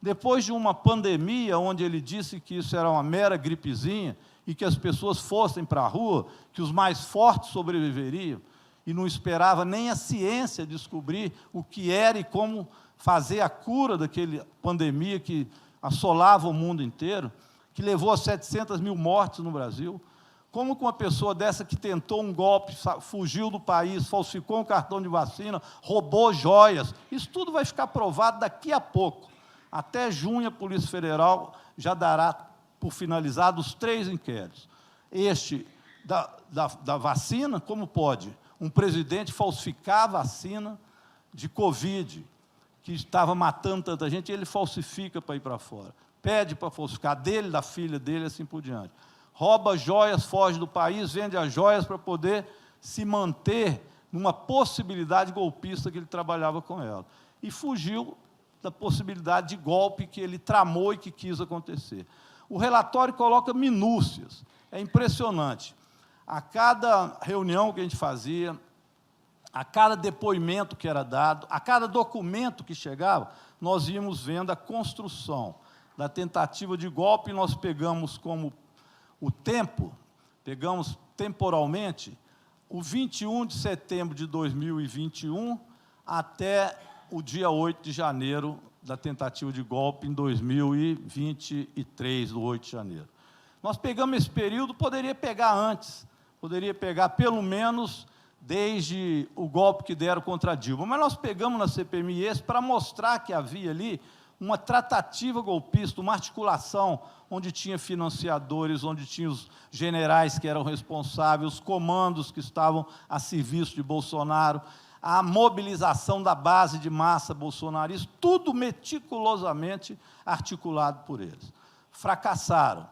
Depois de uma pandemia, onde ele disse que isso era uma mera gripezinha, e que as pessoas fossem para a rua, que os mais fortes sobreviveriam, e não esperava nem a ciência descobrir o que era e como fazer a cura daquela pandemia que assolava o mundo inteiro, que levou a 700 mil mortes no Brasil. Como que uma pessoa dessa que tentou um golpe, fugiu do país, falsificou um cartão de vacina, roubou joias, isso tudo vai ficar provado daqui a pouco. Até junho, a Polícia Federal já dará por finalizados 3 inquéritos. Este da vacina, como pode um presidente falsificar a vacina de Covid, que estava matando tanta gente, e ele falsifica para ir para fora. Pede para falsificar dele, da filha dele, assim por diante. Rouba joias, foge do país, vende as joias para poder se manter numa possibilidade golpista que ele trabalhava com ela. E fugiu da possibilidade de golpe que ele tramou e que quis acontecer. O relatório coloca minúcias, é impressionante. A cada reunião que a gente fazia, a cada depoimento que era dado, a cada documento que chegava, nós íamos vendo a construção da tentativa de golpe, e nós pegamos como o tempo, pegamos temporalmente, o 21 de setembro de 2021 até o dia 8 de janeiro da tentativa de golpe em 2023, do 8 de janeiro. Nós pegamos esse período, poderia pegar antes, poderia pegar pelo menos desde o golpe que deram contra Dilma, mas nós pegamos na CPMI esse para mostrar que havia ali uma tratativa golpista, uma articulação, onde tinha financiadores, onde tinha os generais que eram responsáveis, os comandos que estavam a serviço de Bolsonaro, a mobilização da base de massa bolsonarista, tudo meticulosamente articulado por eles. Fracassaram,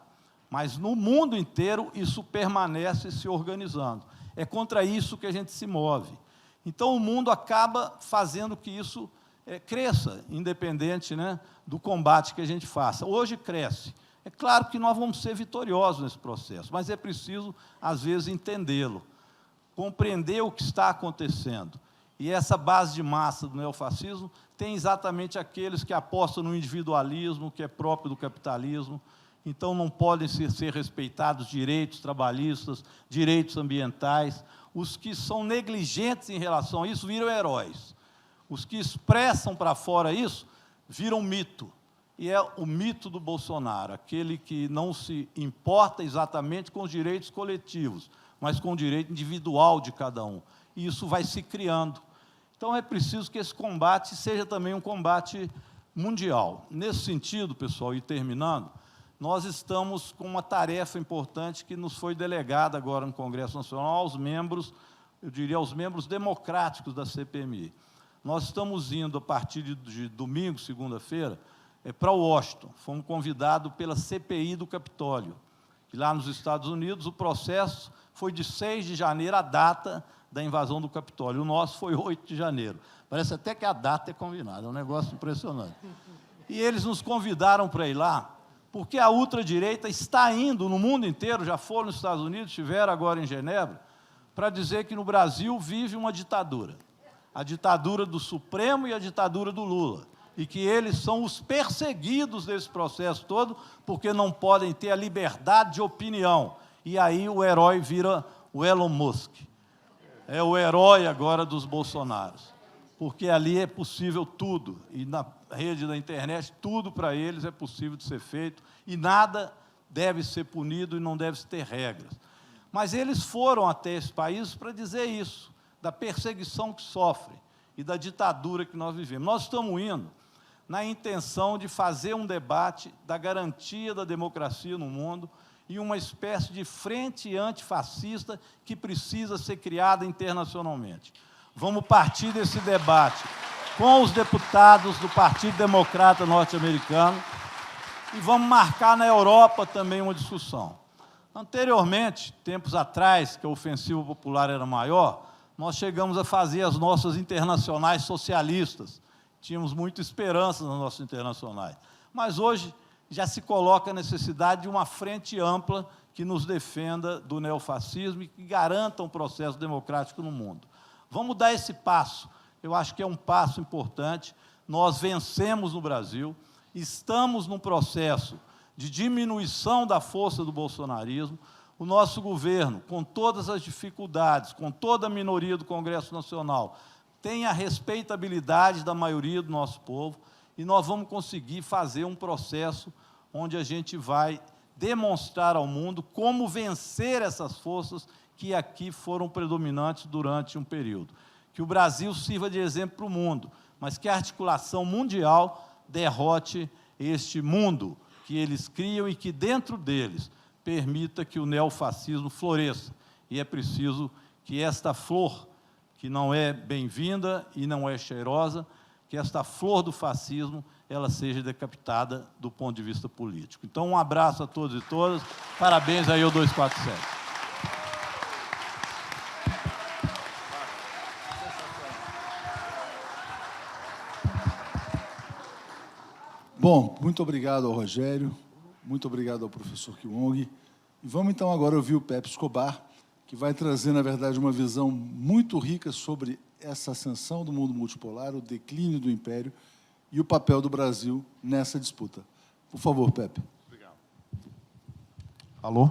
mas no mundo inteiro isso permanece se organizando. É contra isso que a gente se move. Então, o mundo acaba fazendo que isso cresça, independente, né, do combate que a gente faça. Hoje cresce. É claro que nós vamos ser vitoriosos nesse processo, mas é preciso, às vezes, entendê-lo, compreender o que está acontecendo. E essa base de massa do neofascismo tem exatamente aqueles que apostam no individualismo, que é próprio do capitalismo, então não podem ser respeitados direitos trabalhistas, direitos ambientais. Os que são negligentes em relação a isso viram heróis. Os que expressam para fora isso viram mito. E é o mito do Bolsonaro, aquele que não se importa exatamente com os direitos coletivos, mas com o direito individual de cada um. E isso vai se criando. Então, é preciso que esse combate seja também um combate mundial. Nesse sentido, pessoal, e terminando, nós estamos com uma tarefa importante que nos foi delegada agora no Congresso Nacional aos membros, eu diria, aos membros democráticos da CPMI. Nós estamos indo, a partir de domingo, segunda-feira, para Washington. Fomos convidados pela CPI do Capitólio. E lá nos Estados Unidos, o processo foi de 6 de janeiro, a data da invasão do Capitólio. O nosso foi 8 de janeiro. Parece até que a data é combinada, é um negócio impressionante. E eles nos convidaram para ir lá, porque a ultradireita está indo no mundo inteiro, já foram nos Estados Unidos, estiveram agora em Genebra, para dizer que no Brasil vive uma ditadura. A ditadura do Supremo e a ditadura do Lula. E que eles são os perseguidos desse processo todo, porque não podem ter a liberdade de opinião. E aí o herói vira o Elon Musk. É o herói agora dos Bolsonaros. Porque ali é possível tudo. E na rede da internet, tudo para eles é possível de ser feito. E nada deve ser punido e não deve ter regras. Mas eles foram até esse país para dizer isso, da perseguição que sofrem e da ditadura que nós vivemos. Nós estamos indo na intenção de fazer um debate da garantia da democracia no mundo e uma espécie de frente antifascista que precisa ser criada internacionalmente. Vamos partir desse debate com os deputados do Partido Democrata norte-americano e vamos marcar na Europa também uma discussão. Anteriormente, tempos atrás, que a ofensiva popular era maior, nós chegamos a fazer as nossas internacionais socialistas. Tínhamos muita esperança nas nossas internacionais. Mas hoje já se coloca a necessidade de uma frente ampla que nos defenda do neofascismo e que garanta um processo democrático no mundo. Vamos dar esse passo. Eu acho que é um passo importante. Nós vencemos no Brasil, estamos num processo de diminuição da força do bolsonarismo. O nosso governo, com todas as dificuldades, com toda a minoria do Congresso Nacional, tem a respeitabilidade da maioria do nosso povo e nós vamos conseguir fazer um processo onde a gente vai demonstrar ao mundo como vencer essas forças que aqui foram predominantes durante um período. Que o Brasil sirva de exemplo para o mundo, mas que a articulação mundial derrote este mundo que eles criam e que, dentro deles, permita que o neofascismo floresça. E é preciso que esta flor, que não é bem-vinda e não é cheirosa, que esta flor do fascismo ela seja decapitada do ponto de vista político. Então, um abraço a todos e todas. Parabéns aí ao 247. Bom, muito obrigado ao Rogério, muito obrigado ao professor Kiwong. E vamos, então, agora ouvir o Pepe Escobar, que vai trazer, na verdade, uma visão muito rica sobre essa ascensão do mundo multipolar, o declínio do império e o papel do Brasil nessa disputa. Por favor, Pepe. Obrigado. Alô?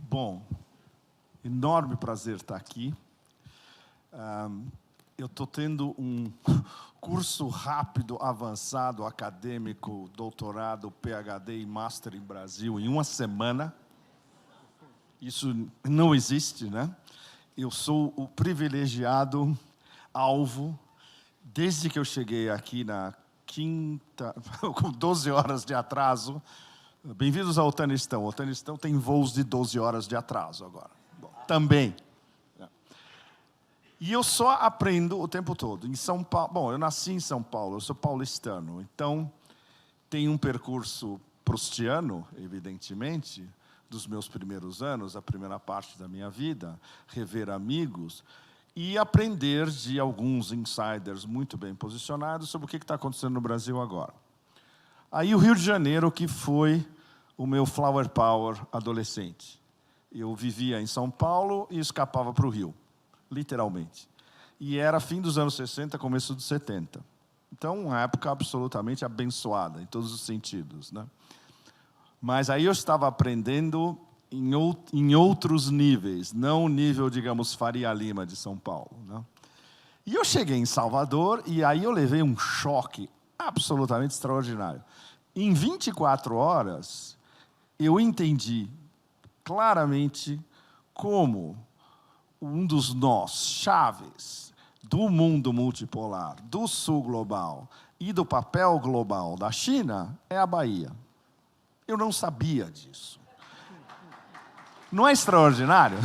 Bom, enorme prazer estar aqui. eu estou tendo um curso rápido, avançado, acadêmico, doutorado, PhD e Master em Brasil em uma semana. Isso não existe, né? Eu sou o privilegiado alvo, desde que eu cheguei aqui na quinta, com 12 horas de atraso. Bem-vindos ao Otanistão. O Otanistão tem voos de 12 horas de atraso agora. Bom, também. E eu só aprendo o tempo todo. Em São Paulo, bom, eu nasci em São Paulo, eu sou paulistano, então tem um percurso proustiano, evidentemente, dos meus primeiros anos, a primeira parte da minha vida, rever amigos e aprender de alguns insiders muito bem posicionados sobre o que está acontecendo no Brasil agora. Aí o Rio de Janeiro, que foi o meu flower power adolescente. Eu vivia em São Paulo e escapava para o Rio, literalmente. E era fim dos anos 60, começo dos 70. Então, uma época absolutamente abençoada, em todos os sentidos, né? Mas aí eu estava aprendendo em outros níveis, não o nível, digamos, Faria Lima de São Paulo, né? E eu cheguei em Salvador e aí eu levei um choque absolutamente extraordinário. Em 24 horas, eu entendi claramente como um dos nós chaves do mundo multipolar, do sul global e do papel global da China é a Bahia. Eu não sabia disso. Não é extraordinário?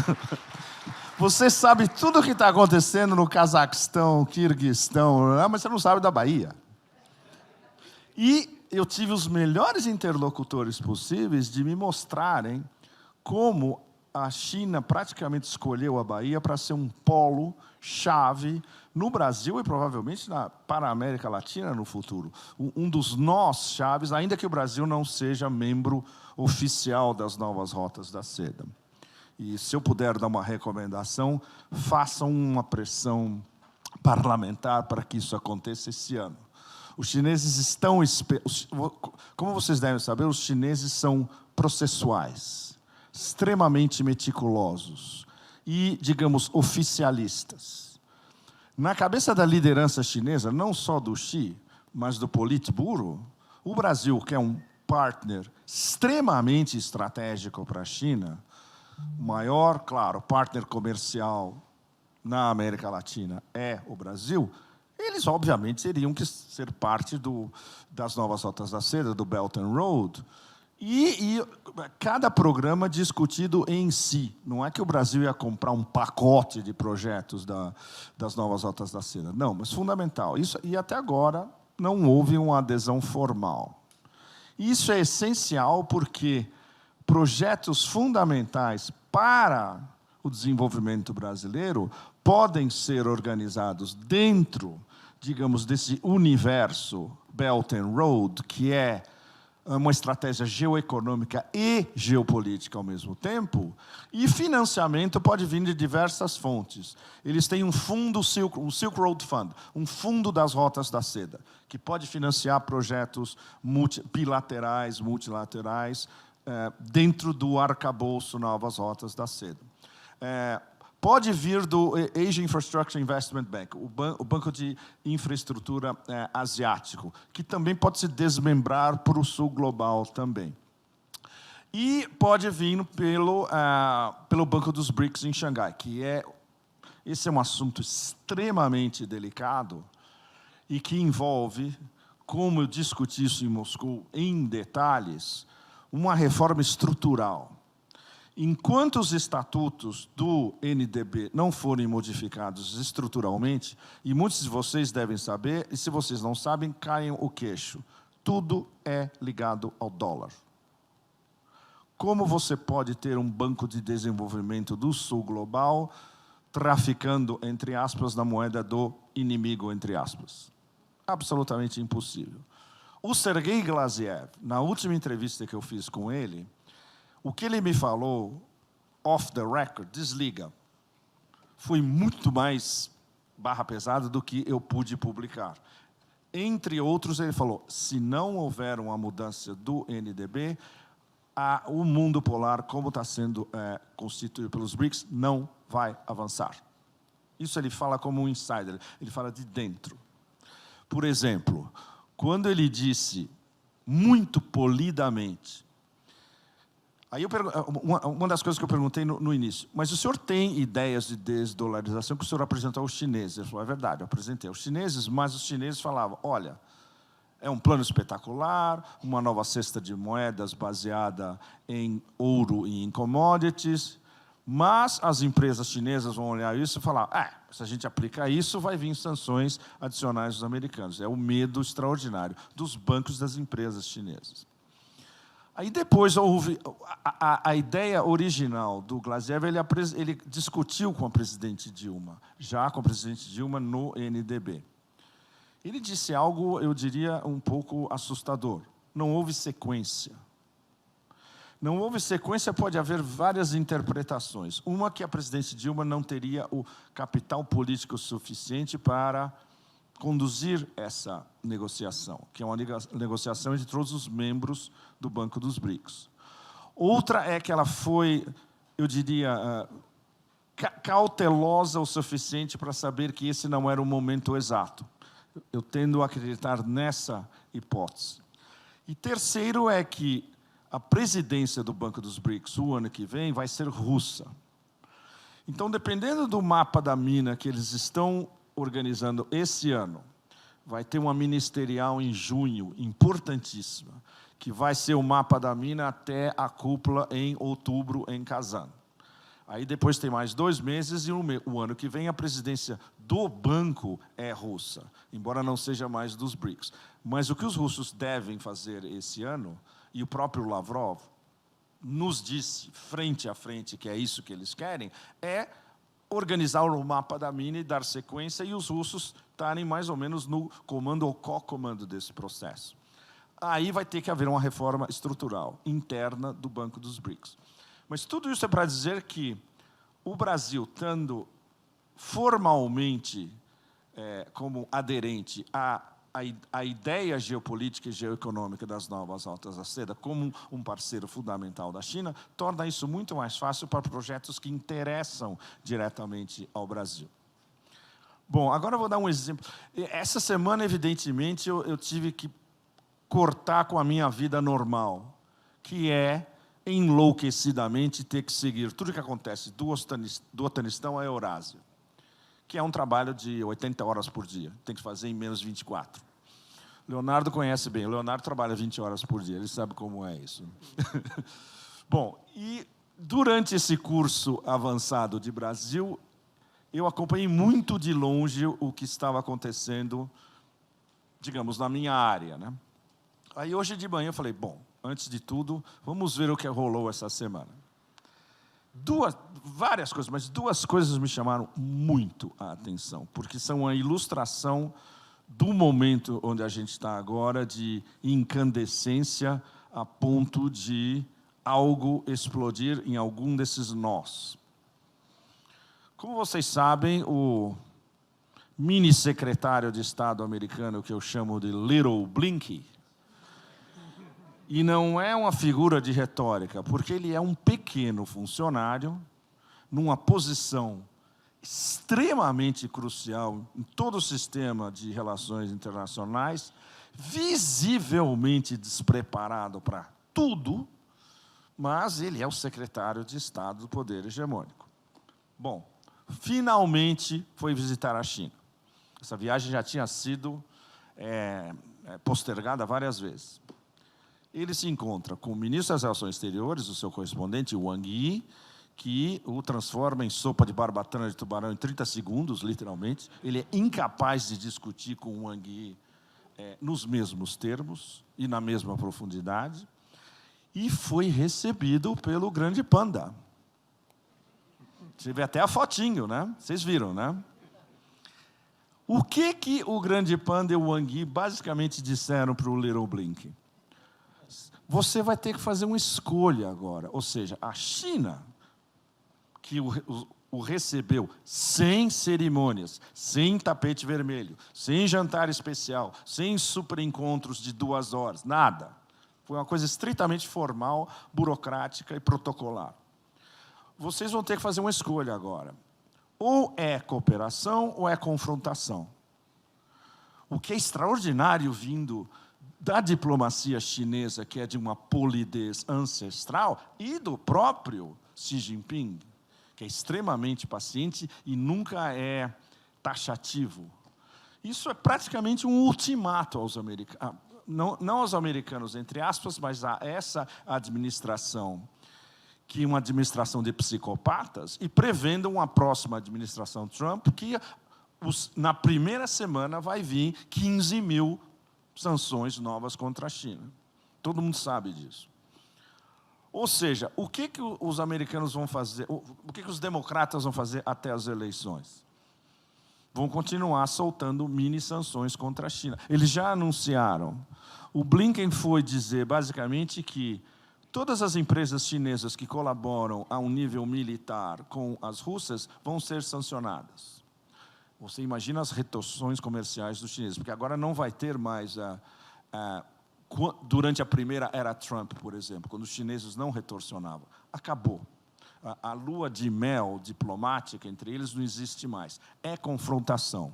Você sabe tudo o que está acontecendo no Cazaquistão, Quirguistão, mas você não sabe da Bahia. E eu tive os melhores interlocutores possíveis de me mostrarem como a China praticamente escolheu a Bahia para ser um polo-chave no Brasil e provavelmente para a América Latina no futuro. Um dos nós chaves, ainda que o Brasil não seja membro oficial das novas rotas da seda. E se eu puder dar uma recomendação, façam uma pressão parlamentar para que isso aconteça esse ano. Os chineses estão... Como vocês devem saber, os chineses são processuais, extremamente meticulosos e, digamos, oficialistas. Na cabeça da liderança chinesa, não só do Xi, mas do Politburo, o Brasil, que é um partner extremamente estratégico para a China, maior, claro, partner comercial na América Latina é o Brasil, eles, obviamente, teriam que ser parte das novas rotas da seda, do Belt and Road, e cada programa discutido em si. Não é que o Brasil ia comprar um pacote de projetos das novas rotas da seda. Não, mas fundamental. Isso, e até agora não houve uma adesão formal. Isso é essencial porque projetos fundamentais para o desenvolvimento brasileiro podem ser organizados dentro, digamos, desse universo Belt and Road, que é uma estratégia geoeconômica e geopolítica ao mesmo tempo, e financiamento pode vir de diversas fontes. Eles têm um fundo, um Silk Road Fund, um fundo das rotas da seda, que pode financiar projetos bilaterais, multilaterais, dentro do arcabouço Novas Rotas da Seda. Pode vir do Asian Infrastructure Investment Bank, o banco de infraestrutura asiático, que também pode se desmembrar para o sul global também. E pode vir pelo Banco dos BRICS em Xangai, esse é um assunto extremamente delicado e que envolve, como eu discuti isso em Moscou em detalhes, uma reforma estrutural. Enquanto os estatutos do NDB não forem modificados estruturalmente, e muitos de vocês devem saber, e se vocês não sabem, caem o queixo. Tudo é ligado ao dólar. Como você pode ter um banco de desenvolvimento do sul global traficando, entre aspas, na moeda do inimigo, entre aspas? Absolutamente impossível. O Sergei Glaziev, na última entrevista que eu fiz com ele, o que ele me falou, off the record, desliga, foi muito mais barra pesada do que eu pude publicar. Entre outros, ele falou, se não houver uma mudança do NDB, o mundo polar, como está sendo constituído pelos BRICS, não vai avançar. Isso ele fala como um insider, ele fala de dentro. Por exemplo, quando ele disse, muito polidamente, aí uma das coisas que eu perguntei no início, mas o senhor tem ideias de desdolarização que o senhor apresentou aos chineses? Ele falou, é verdade, eu apresentei aos chineses, mas os chineses falavam, olha, é um plano espetacular, uma nova cesta de moedas baseada em ouro e em commodities, mas as empresas chinesas vão olhar isso e falar, se a gente aplicar isso, vai vir sanções adicionais dos americanos. É o medo extraordinário dos bancos das empresas chinesas. Aí depois houve a ideia original do Glaziev, ele discutiu com a presidente Dilma, já com a presidente Dilma no NDB. Ele disse algo, eu diria, um pouco assustador. Não houve sequência. Não houve sequência, pode haver várias interpretações. Uma que a presidente Dilma não teria o capital político suficiente para conduzir essa negociação, que é uma negociação entre todos os membros do Banco dos BRICS. Outra é que ela foi, eu diria, cautelosa o suficiente para saber que esse não era o momento exato. Eu tendo a acreditar nessa hipótese. E terceiro é que a presidência do Banco dos BRICS, o ano que vem, vai ser russa. Então, dependendo do mapa da mina que eles estão organizando esse ano, vai ter uma ministerial em junho, importantíssima, que vai ser o mapa da mina até a cúpula em outubro, em Kazan. Aí depois tem mais 2 meses e o ano que vem a presidência do banco é russa, embora não seja mais dos BRICS. Mas o que os russos devem fazer esse ano, e o próprio Lavrov nos disse frente a frente que é isso que eles querem, é organizar o mapa da mina e dar sequência e os russos estarem mais ou menos no comando ou co-comando desse processo. Aí vai ter que haver uma reforma estrutural interna do Banco dos BRICS. Mas tudo isso é para dizer que o Brasil, estando formalmente como aderente à ideia geopolítica e geoeconômica das novas rotas da seda, como um parceiro fundamental da China, torna isso muito mais fácil para projetos que interessam diretamente ao Brasil. Bom, agora eu vou dar um exemplo. Essa semana, evidentemente, eu tive que cortar com a minha vida normal, que é enlouquecidamente ter que seguir tudo o que acontece do Afeganistão à Eurásia, que é um trabalho de 80 horas por dia, tem que fazer em menos 24. Leonardo conhece bem, o Leonardo trabalha 20 horas por dia, ele sabe como é isso. Bom, e durante esse curso avançado de Brasil, eu acompanhei muito de longe o que estava acontecendo, digamos, na minha área, né? Aí hoje de manhã eu falei, bom, antes de tudo, vamos ver o que rolou essa semana. Várias coisas, mas 2 coisas me chamaram muito a atenção, porque são a ilustração do momento onde a gente está agora, de incandescência a ponto de algo explodir em algum desses nós. Como vocês sabem, o mini-secretário de Estado americano, que eu chamo de Little Blinky, e não é uma figura de retórica, porque ele é um pequeno funcionário, numa posição extremamente crucial em todo o sistema de relações internacionais, visivelmente despreparado para tudo, mas ele é o secretário de Estado do poder hegemônico. Bom, finalmente foi visitar a China. Essa viagem já tinha sido postergada várias vezes. Ele se encontra com o ministro das Relações Exteriores, o seu correspondente, Wang Yi, que o transforma em sopa de barbatana de tubarão em 30 segundos, literalmente. Ele é incapaz de discutir com o Wang Yi nos mesmos termos e na mesma profundidade. E foi recebido pelo grande panda. Tive até a fotinho, né? Vocês viram, né? O que o grande panda e o Wang Yi basicamente disseram para o Little Blink? Você vai ter que fazer uma escolha agora. Ou seja, a China, que o recebeu sem cerimônias, sem tapete vermelho, sem jantar especial, sem super encontros de 2 horas, nada. Foi uma coisa estritamente formal, burocrática e protocolar. Vocês vão ter que fazer uma escolha agora. Ou é cooperação ou é confrontação. O que é extraordinário vindo da diplomacia chinesa, que é de uma polidez ancestral, e do próprio Xi Jinping, que é extremamente paciente e nunca é taxativo. Isso é praticamente um ultimato aos americanos, não aos americanos, entre aspas, mas a essa administração, que é uma administração de psicopatas, e prevendo uma próxima administração Trump, que na primeira semana vai vir 15 mil sanções novas contra a China. Todo mundo sabe disso. Ou seja, o que os americanos vão fazer, o que os democratas vão fazer até as eleições? Vão continuar soltando mini sanções contra a China. Eles já anunciaram. O Blinken foi dizer, basicamente, que todas as empresas chinesas que colaboram a um nível militar com as russas vão ser sancionadas. Você imagina as retorções comerciais dos chineses, porque agora não vai ter mais durante a primeira era Trump, por exemplo, quando os chineses não retorcionavam. Acabou. A lua de mel diplomática entre eles não existe mais. É confrontação.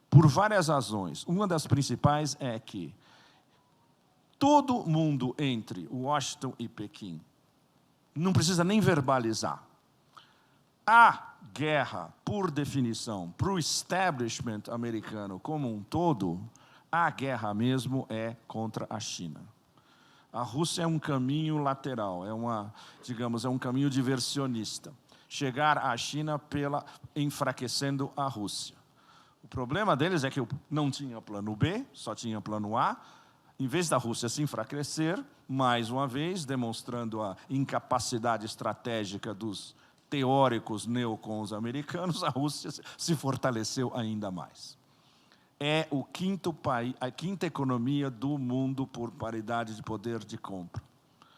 Por várias razões. Uma das principais é que todo mundo entre Washington e Pequim não precisa nem verbalizar. A guerra, por definição, para o establishment americano como um todo, a guerra mesmo é contra a China. A Rússia é um caminho lateral, digamos, é um caminho diversionista. Chegar à China enfraquecendo a Rússia. O problema deles é que não tinha plano B, só tinha plano A. Em vez da Rússia se enfraquecer, mais uma vez, demonstrando a incapacidade estratégica dos teóricos neocons americanos, a Rússia se fortaleceu ainda mais. É a quinta economia do mundo por paridade de poder de compra,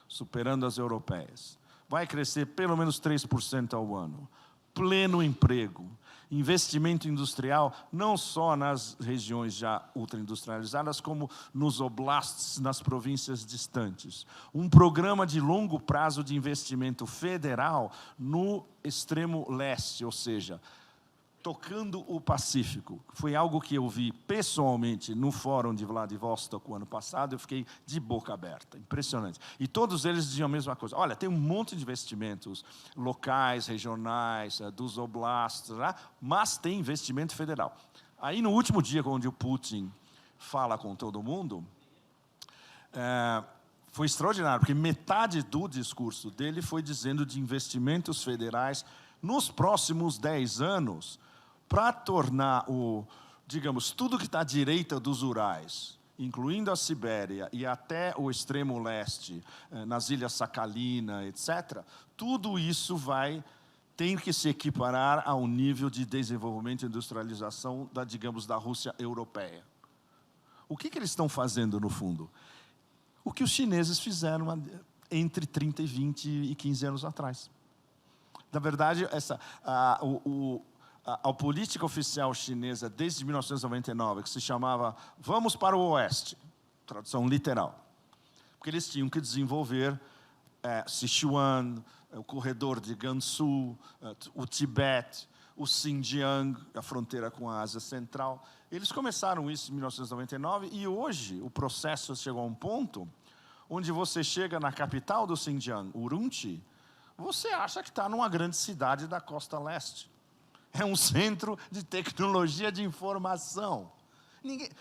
superando as europeias. Vai crescer pelo menos 3% ao ano. Pleno emprego, investimento industrial, não só nas regiões já ultraindustrializadas, como nos oblasts, nas províncias distantes. Um programa de longo prazo de investimento federal no extremo leste, ou seja, tocando o Pacífico. Foi algo que eu vi pessoalmente no Fórum de Vladivostok o ano passado, eu fiquei de boca aberta, impressionante. E todos eles diziam a mesma coisa. Olha, tem um monte de investimentos locais, regionais, dos oblasts, mas tem investimento federal. Aí, no último dia, onde o Putin fala com todo mundo, foi extraordinário, porque metade do discurso dele foi dizendo de investimentos federais nos próximos 10 anos, para tornar digamos, tudo que está à direita dos Urais, incluindo a Sibéria e até o extremo leste, nas ilhas Sakhalina, etc., tudo isso tem que se equiparar ao nível de desenvolvimento e industrialização digamos, da Rússia europeia. O que eles estão fazendo, no fundo? O que os chineses fizeram entre 30 e 20 e 15 anos atrás. Na verdade, a política oficial chinesa, desde 1999, que se chamava Vamos para o Oeste, tradução literal, porque eles tinham que desenvolver Sichuan, o corredor de Gansu, o Tibete, o Xinjiang, a fronteira com a Ásia Central. Eles começaram isso em 1999 e hoje o processo chegou a um ponto onde você chega na capital do Xinjiang, Urumqi, você acha que está numa grande cidade da costa leste. É um centro de tecnologia de informação.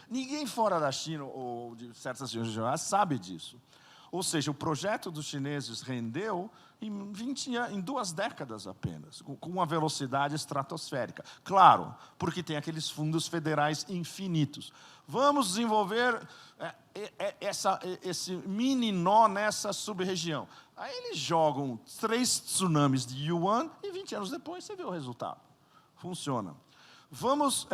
Ninguém fora da China ou de certas regiões sabe disso. Ou seja, o projeto dos chineses rendeu em 2 décadas apenas, com uma velocidade estratosférica. Claro, porque tem aqueles fundos federais infinitos. Vamos desenvolver esse mini nó nessa sub-região. Aí eles jogam 3 tsunamis de yuan e 20 anos depois você vê o resultado. Funciona. Vamos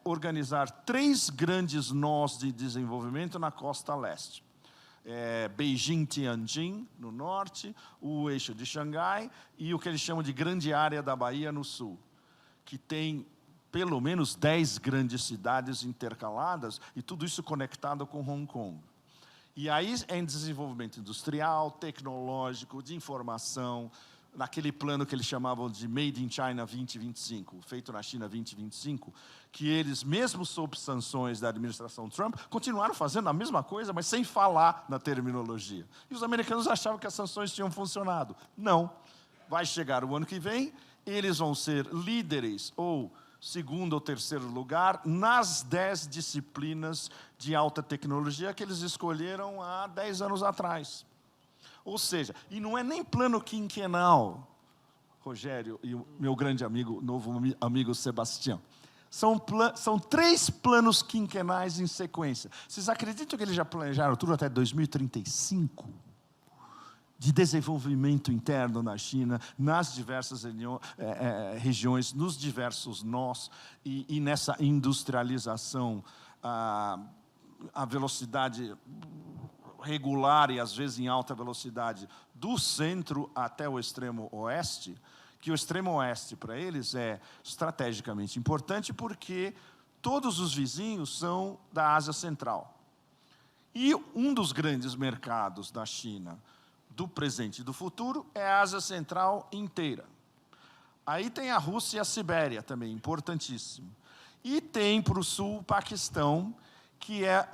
organizar 3 grandes nós de desenvolvimento na costa leste. Beijing-Tianjin, no norte, o eixo de Xangai e o que eles chamam de grande área da Bahia, no sul, que tem pelo menos 10 grandes cidades intercaladas e tudo isso conectado com Hong Kong. E aí é em desenvolvimento industrial, tecnológico, de informação, naquele plano que eles chamavam de Made in China 2025, feito na China 2025, que eles, mesmo sob sanções da administração Trump, continuaram fazendo a mesma coisa, mas sem falar na terminologia. E os americanos achavam que as sanções tinham funcionado. Não. Vai chegar o ano que vem, eles vão ser líderes ou segundo ou terceiro lugar nas 10 disciplinas de alta tecnologia que eles escolheram há 10 anos atrás. Ou seja, e não é nem plano quinquenal, Rogério e o meu grande amigo, novo amigo Sebastião. São 3 planos quinquenais em sequência. Vocês acreditam que eles já planejaram tudo até 2035? De desenvolvimento interno na China, nas diversas regiões, nos diversos nós, e nessa industrialização, a velocidade regular e, às vezes, em alta velocidade, do centro até o extremo oeste, que o extremo oeste, para eles, é estrategicamente importante porque todos os vizinhos são da Ásia Central. E um dos grandes mercados da China, do presente e do futuro, é a Ásia Central inteira. Aí tem a Rússia e a Sibéria também, importantíssimo. E tem para o sul o Paquistão, que é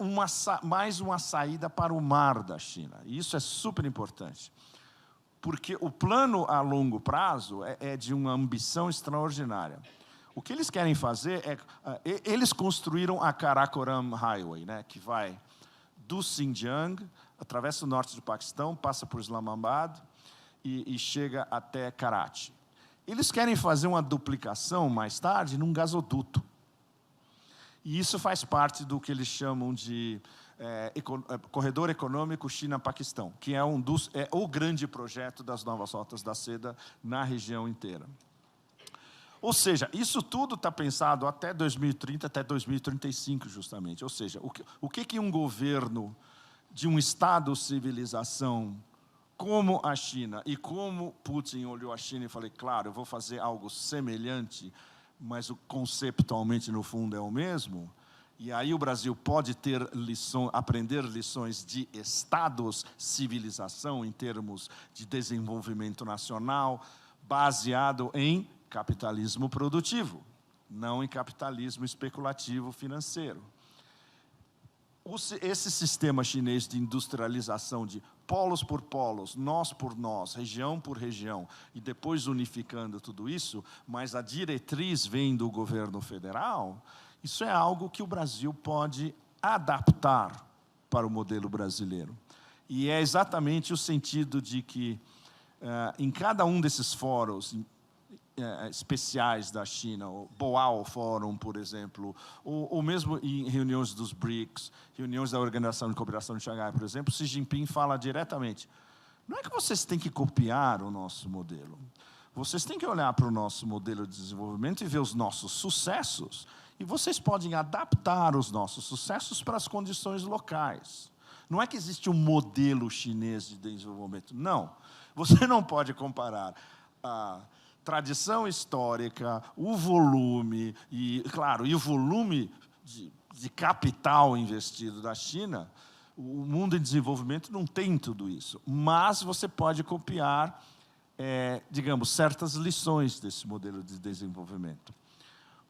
mais uma saída para o mar da China. E isso é super importante, porque o plano a longo prazo é de uma ambição extraordinária. O que eles querem fazer eles construíram a Karakoram Highway, né, que vai do Xinjiang, atravessa o norte do Paquistão, passa por Islamabad e chega até Karachi. Eles querem fazer uma duplicação, mais tarde, num gasoduto. E isso faz parte do que eles chamam de Corredor Econômico China-Paquistão, que é o grande projeto das novas rotas da seda na região inteira. Ou seja, isso tudo está pensado até 2030, até 2035, justamente. Ou seja, o que um governo de um Estado-civilização como a China, e como Putin olhou a China e falou, claro, eu vou fazer algo semelhante, mas conceptualmente, no fundo, é o mesmo, e aí o Brasil pode aprender lições de Estados-civilização em termos de desenvolvimento nacional, baseado em capitalismo produtivo, não em capitalismo especulativo financeiro. Esse sistema chinês de industrialização de polos por polos, nós por nós, região por região, e depois unificando tudo isso, mas a diretriz vem do governo federal, isso é algo que o Brasil pode adaptar para o modelo brasileiro. E é exatamente o sentido de que, em cada um desses fóruns especiais da China, o Boao Forum, por exemplo, ou mesmo em reuniões dos BRICS, reuniões da Organização de Cooperação de Xangai, por exemplo, Xi Jinping fala diretamente, não é que vocês têm que copiar o nosso modelo, vocês têm que olhar para o nosso modelo de desenvolvimento e ver os nossos sucessos, e vocês podem adaptar os nossos sucessos para as condições locais. Não é que existe um modelo chinês de desenvolvimento, não. Você não pode comparar a tradição histórica, o volume, e, claro, e o volume de capital investido da China, o mundo em desenvolvimento não tem tudo isso. Mas você pode copiar, digamos, certas lições desse modelo de desenvolvimento.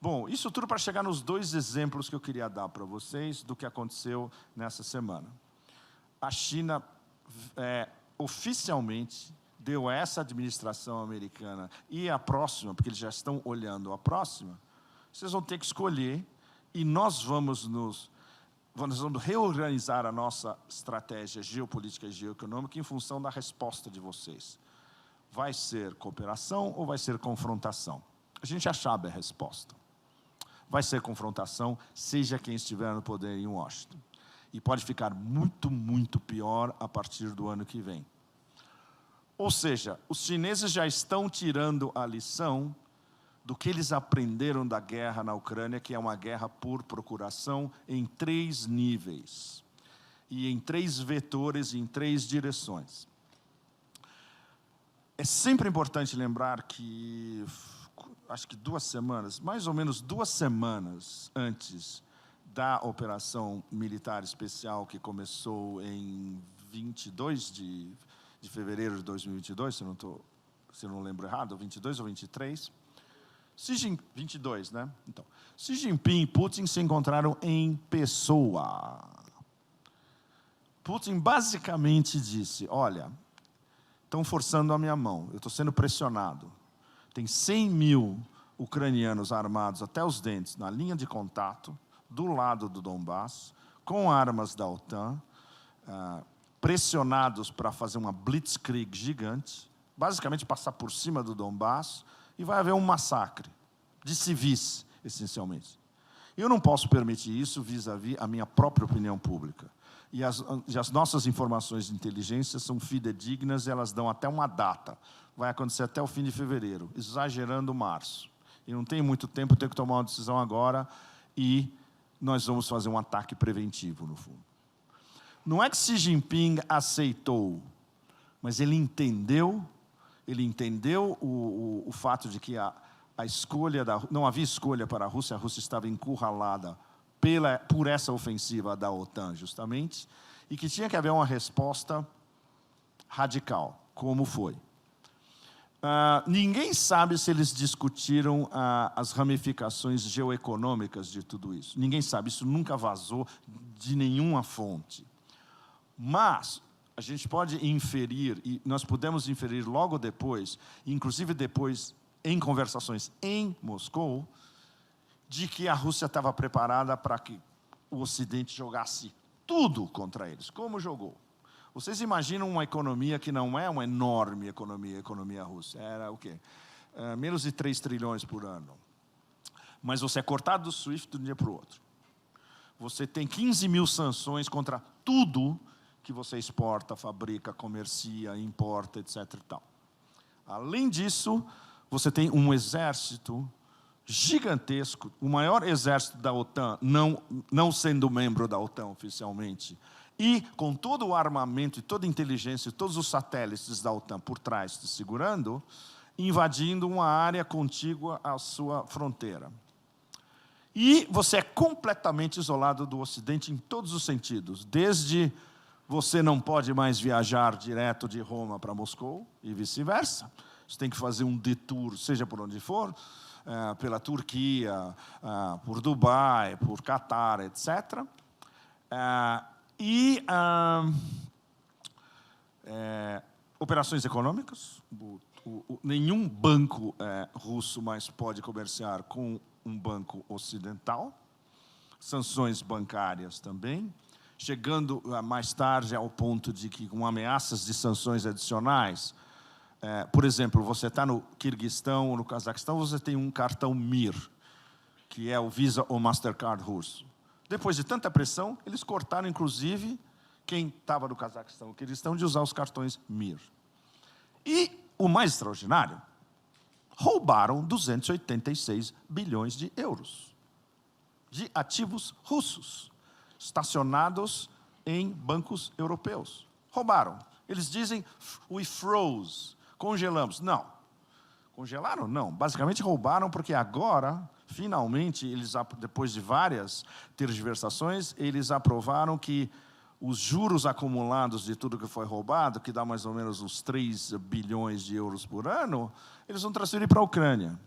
Bom, isso tudo para chegar nos 2 exemplos que eu queria dar para vocês do que aconteceu nessa semana. A China, oficialmente, deu a essa administração americana e a próxima, porque eles já estão olhando a próxima, vocês vão ter que escolher e nós vamos reorganizar a nossa estratégia geopolítica e geoeconômica em função da resposta de vocês. Vai ser cooperação ou vai ser confrontação? A gente já sabe a resposta. Vai ser confrontação, seja quem estiver no poder em Washington. E pode ficar muito, muito pior a partir do ano que vem. Ou seja, os chineses já estão tirando a lição do que eles aprenderam da guerra na Ucrânia, que é uma guerra por procuração em 3 níveis. E em 3 vetores, em 3 direções. É sempre importante lembrar que, acho que 2 semanas, mais ou menos 2 semanas antes da operação militar especial que começou em 22 de fevereiro de 2022, se eu não lembro errado, 22 ou 23. 22, né? Então, Xi Jinping e Putin se encontraram em pessoa. Putin basicamente disse, olha, estão forçando a minha mão, eu estou sendo pressionado. Tem 100 mil ucranianos armados até os dentes na linha de contato, do lado do Donbass, com armas da OTAN, pressionados para fazer uma blitzkrieg gigante, basicamente passar por cima do Donbass, e vai haver um massacre de civis, essencialmente. Eu não posso permitir isso vis-à-vis a minha própria opinião pública. E as nossas informações de inteligência são fidedignas e elas dão até uma data. Vai acontecer até o fim de fevereiro, exagerando março. E não tem muito tempo, eu tenho que tomar uma decisão agora e nós vamos fazer um ataque preventivo, no fundo. Não é que Xi Jinping aceitou, mas ele entendeu o fato de que a escolha não havia escolha para a Rússia estava encurralada por essa ofensiva da OTAN, justamente, e que tinha que haver uma resposta radical, como foi. Ninguém sabe se eles discutiram as ramificações geoeconômicas de tudo isso. Ninguém sabe, isso nunca vazou de nenhuma fonte. Mas a gente pode inferir, e nós pudemos inferir logo depois, inclusive depois em conversações em Moscou, de que a Rússia estava preparada para que o Ocidente jogasse tudo contra eles, como jogou. Vocês imaginam uma economia que não é uma enorme economia, a economia russa, era o quê? Menos de 3 trilhões por ano. Mas você é cortado do SWIFT de um dia para o outro. Você tem 15 mil sanções contra tudo que você exporta, fabrica, comercia, importa, etc. e tal. Além disso, você tem um exército gigantesco, o maior exército da OTAN, não sendo membro da OTAN oficialmente, e com todo o armamento, e toda a inteligência, e todos os satélites da OTAN por trás te segurando, invadindo uma área contígua à sua fronteira. E você é completamente isolado do Ocidente em todos os sentidos, desde você não pode mais viajar direto de Roma para Moscou e vice-versa. Você tem que fazer um detour, seja por onde for, pela Turquia, por Dubai, por Catar, etc. Operações econômicas. Nenhum banco russo mais pode comerciar com um banco ocidental. Sanções bancárias também. Chegando mais tarde ao ponto de que, com ameaças de sanções adicionais, por exemplo, você está no Quirguistão ou no Cazaquistão, você tem um cartão MIR, que é o Visa ou Mastercard russo. Depois de tanta pressão, eles cortaram, inclusive, quem estava no Cazaquistão ou Quirguistão, de usar os cartões MIR. E, o mais extraordinário, roubaram 286 bilhões de euros de ativos russos, estacionados em bancos europeus. Roubaram. Eles dizem, we froze, congelamos. Não. Congelaram? Não. Basicamente roubaram porque agora, finalmente, depois de várias tergiversações, eles aprovaram que os juros acumulados de tudo que foi roubado, que dá mais ou menos uns 3 bilhões de euros por ano, eles vão transferir para a Ucrânia.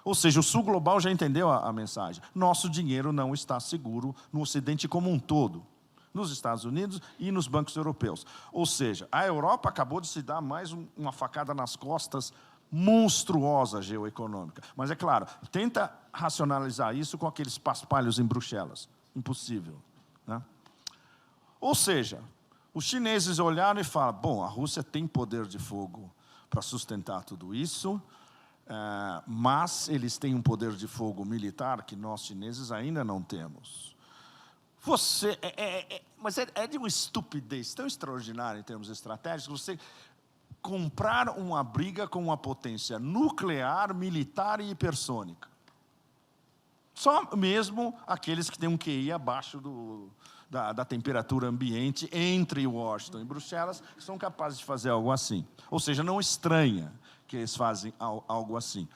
Ou seja, o Sul Global já entendeu a mensagem. Nosso dinheiro não está seguro no Ocidente como um todo, nos Estados Unidos e nos bancos europeus. Ou seja, a Europa acabou de se dar mais uma facada nas costas monstruosa geoeconômica. Mas, é claro, tenta racionalizar isso com aqueles paspalhos em Bruxelas. Impossível, né? Ou seja, os chineses olharam e falaram, bom, a Rússia tem poder de fogo para sustentar tudo isso, mas eles têm um poder de fogo militar que nós chineses ainda não temos. Mas é de uma estupidez tão extraordinária em termos estratégicos, você comprar uma briga com uma potência nuclear, militar e hipersônica. Só mesmo aqueles que têm um QI abaixo da temperatura ambiente entre Washington e Bruxelas são capazes de fazer algo assim. Ou seja, não estranha que eles fazem algo assim.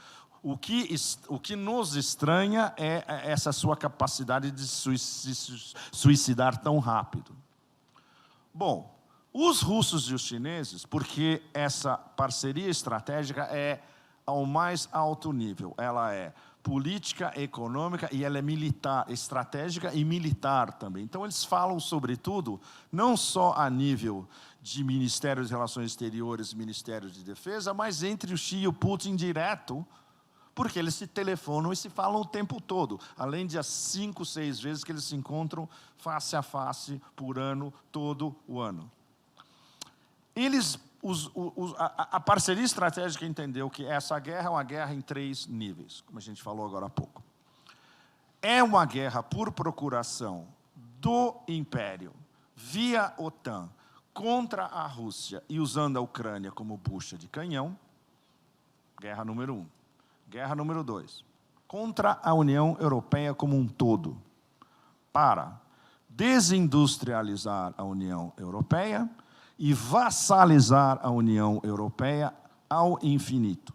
O que nos estranha é essa sua capacidade de se suicidar tão rápido. Bom, Os russos e os chineses, porque essa parceria estratégica é ao mais alto nível. Ela é política, econômica e ela é militar, estratégica e militar também. Então, eles falam, sobretudo, não só a nível de Ministério das Relações Exteriores e Ministério de Defesa, mas entre o Xi e o Putin direto, porque eles se telefonam e se falam o tempo todo, além de as 5, 6 vezes que eles se encontram face a face por ano, todo o ano. A parceria estratégica entendeu que essa guerra é uma guerra em 3 níveis, como a gente falou agora há pouco. É uma guerra por procuração do Império, via OTAN, contra a Rússia e usando a Ucrânia como bucha de canhão, guerra número 1. Guerra número 2, contra a União Europeia como um todo, para desindustrializar a União Europeia e vassalizar a União Europeia ao infinito.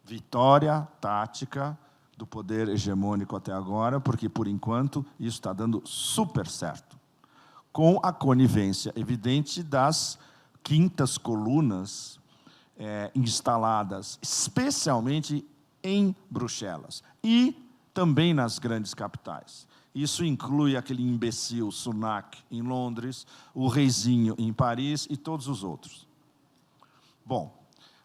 Vitória tática do poder hegemônico até agora, porque, por enquanto, isso está dando super certo, com a conivência evidente das quintas colunas instaladas, especialmente em Bruxelas e também nas grandes capitais. Isso inclui aquele imbecil Sunak em Londres, o reizinho em Paris e todos os outros. Bom,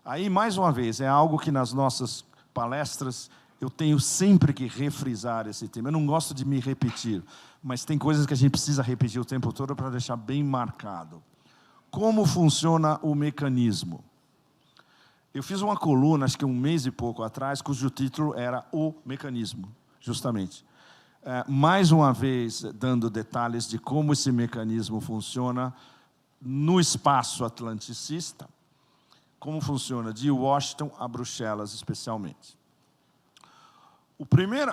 aí, mais uma vez, é algo que nas nossas palestras eu tenho sempre que refrisar esse tema. Eu não gosto de me repetir, mas tem coisas que a gente precisa repetir o tempo todo para deixar bem marcado. Como funciona o mecanismo? Eu fiz uma coluna, acho que 1 mês e pouco atrás, cujo título era O Mecanismo, justamente. Mais uma vez, dando detalhes de como esse mecanismo funciona no espaço atlanticista, como funciona de Washington a Bruxelas, especialmente. O primeiro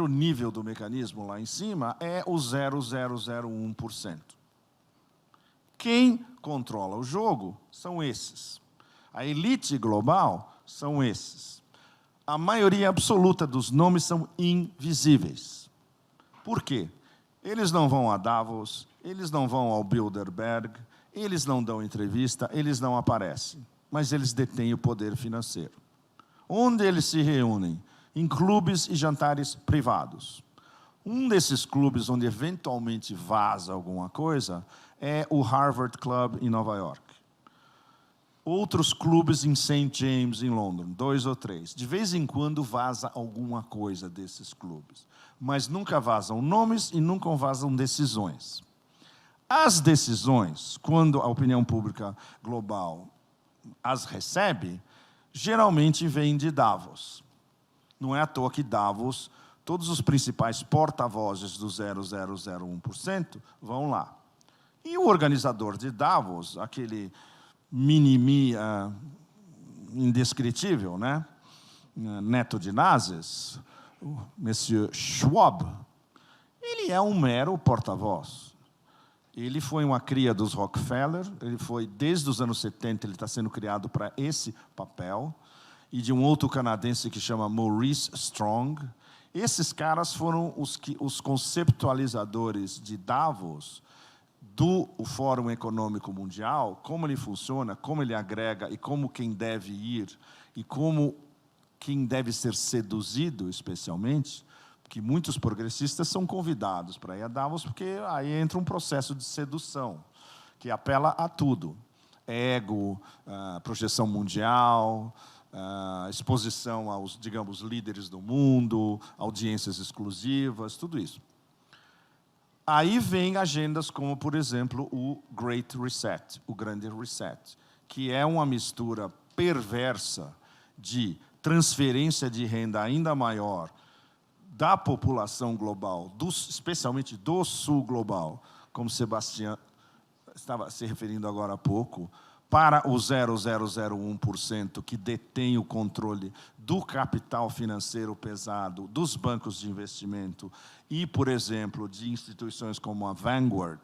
nível do mecanismo, lá em cima, é o 0,001%. Quem controla o jogo são esses. A elite global são esses. A maioria absoluta dos nomes são invisíveis. Por quê? Eles não vão a Davos, eles não vão ao Bilderberg, eles não dão entrevista, eles não aparecem, mas eles detêm o poder financeiro. Onde eles se reúnem? Em clubes e jantares privados. Um desses clubes onde eventualmente vaza alguma coisa é o Harvard Club em Nova York. Outros clubes em St. James, em Londres, 2 ou 3. De vez em quando vaza alguma coisa desses clubes, mas nunca vazam nomes e nunca vazam decisões. As decisões, quando a opinião pública global as recebe, geralmente vêm de Davos. Não é à toa que Davos, todos os principais porta-vozes do 0,001% vão lá. E o organizador de Davos, aquele mini-me indescritível, né? Neto de Nazes, o Monsieur Schwab, ele é um mero porta-voz. Ele foi uma cria dos Rockefeller, ele foi, desde os anos 70, ele está sendo criado para esse papel, e de um outro canadense que chama Maurice Strong. Esses caras foram os conceptualizadores de Davos, do Fórum Econômico Mundial, como ele funciona, como ele agrega, e como quem deve ir, e como quem deve ser seduzido, especialmente, porque muitos progressistas são convidados para ir a Davos, porque aí entra um processo de sedução, que apela a tudo. Ego, projeção mundial, exposição aos, digamos, líderes do mundo, audiências exclusivas, tudo isso. Aí vem agendas como, por exemplo, o Great Reset, o Grande Reset, que é uma mistura perversa de transferência de renda ainda maior da população global, especialmente do sul global, como Sebastião estava se referindo agora há pouco, para o 0,001% que detém o controle do capital financeiro pesado, dos bancos de investimento e, por exemplo, de instituições como a Vanguard,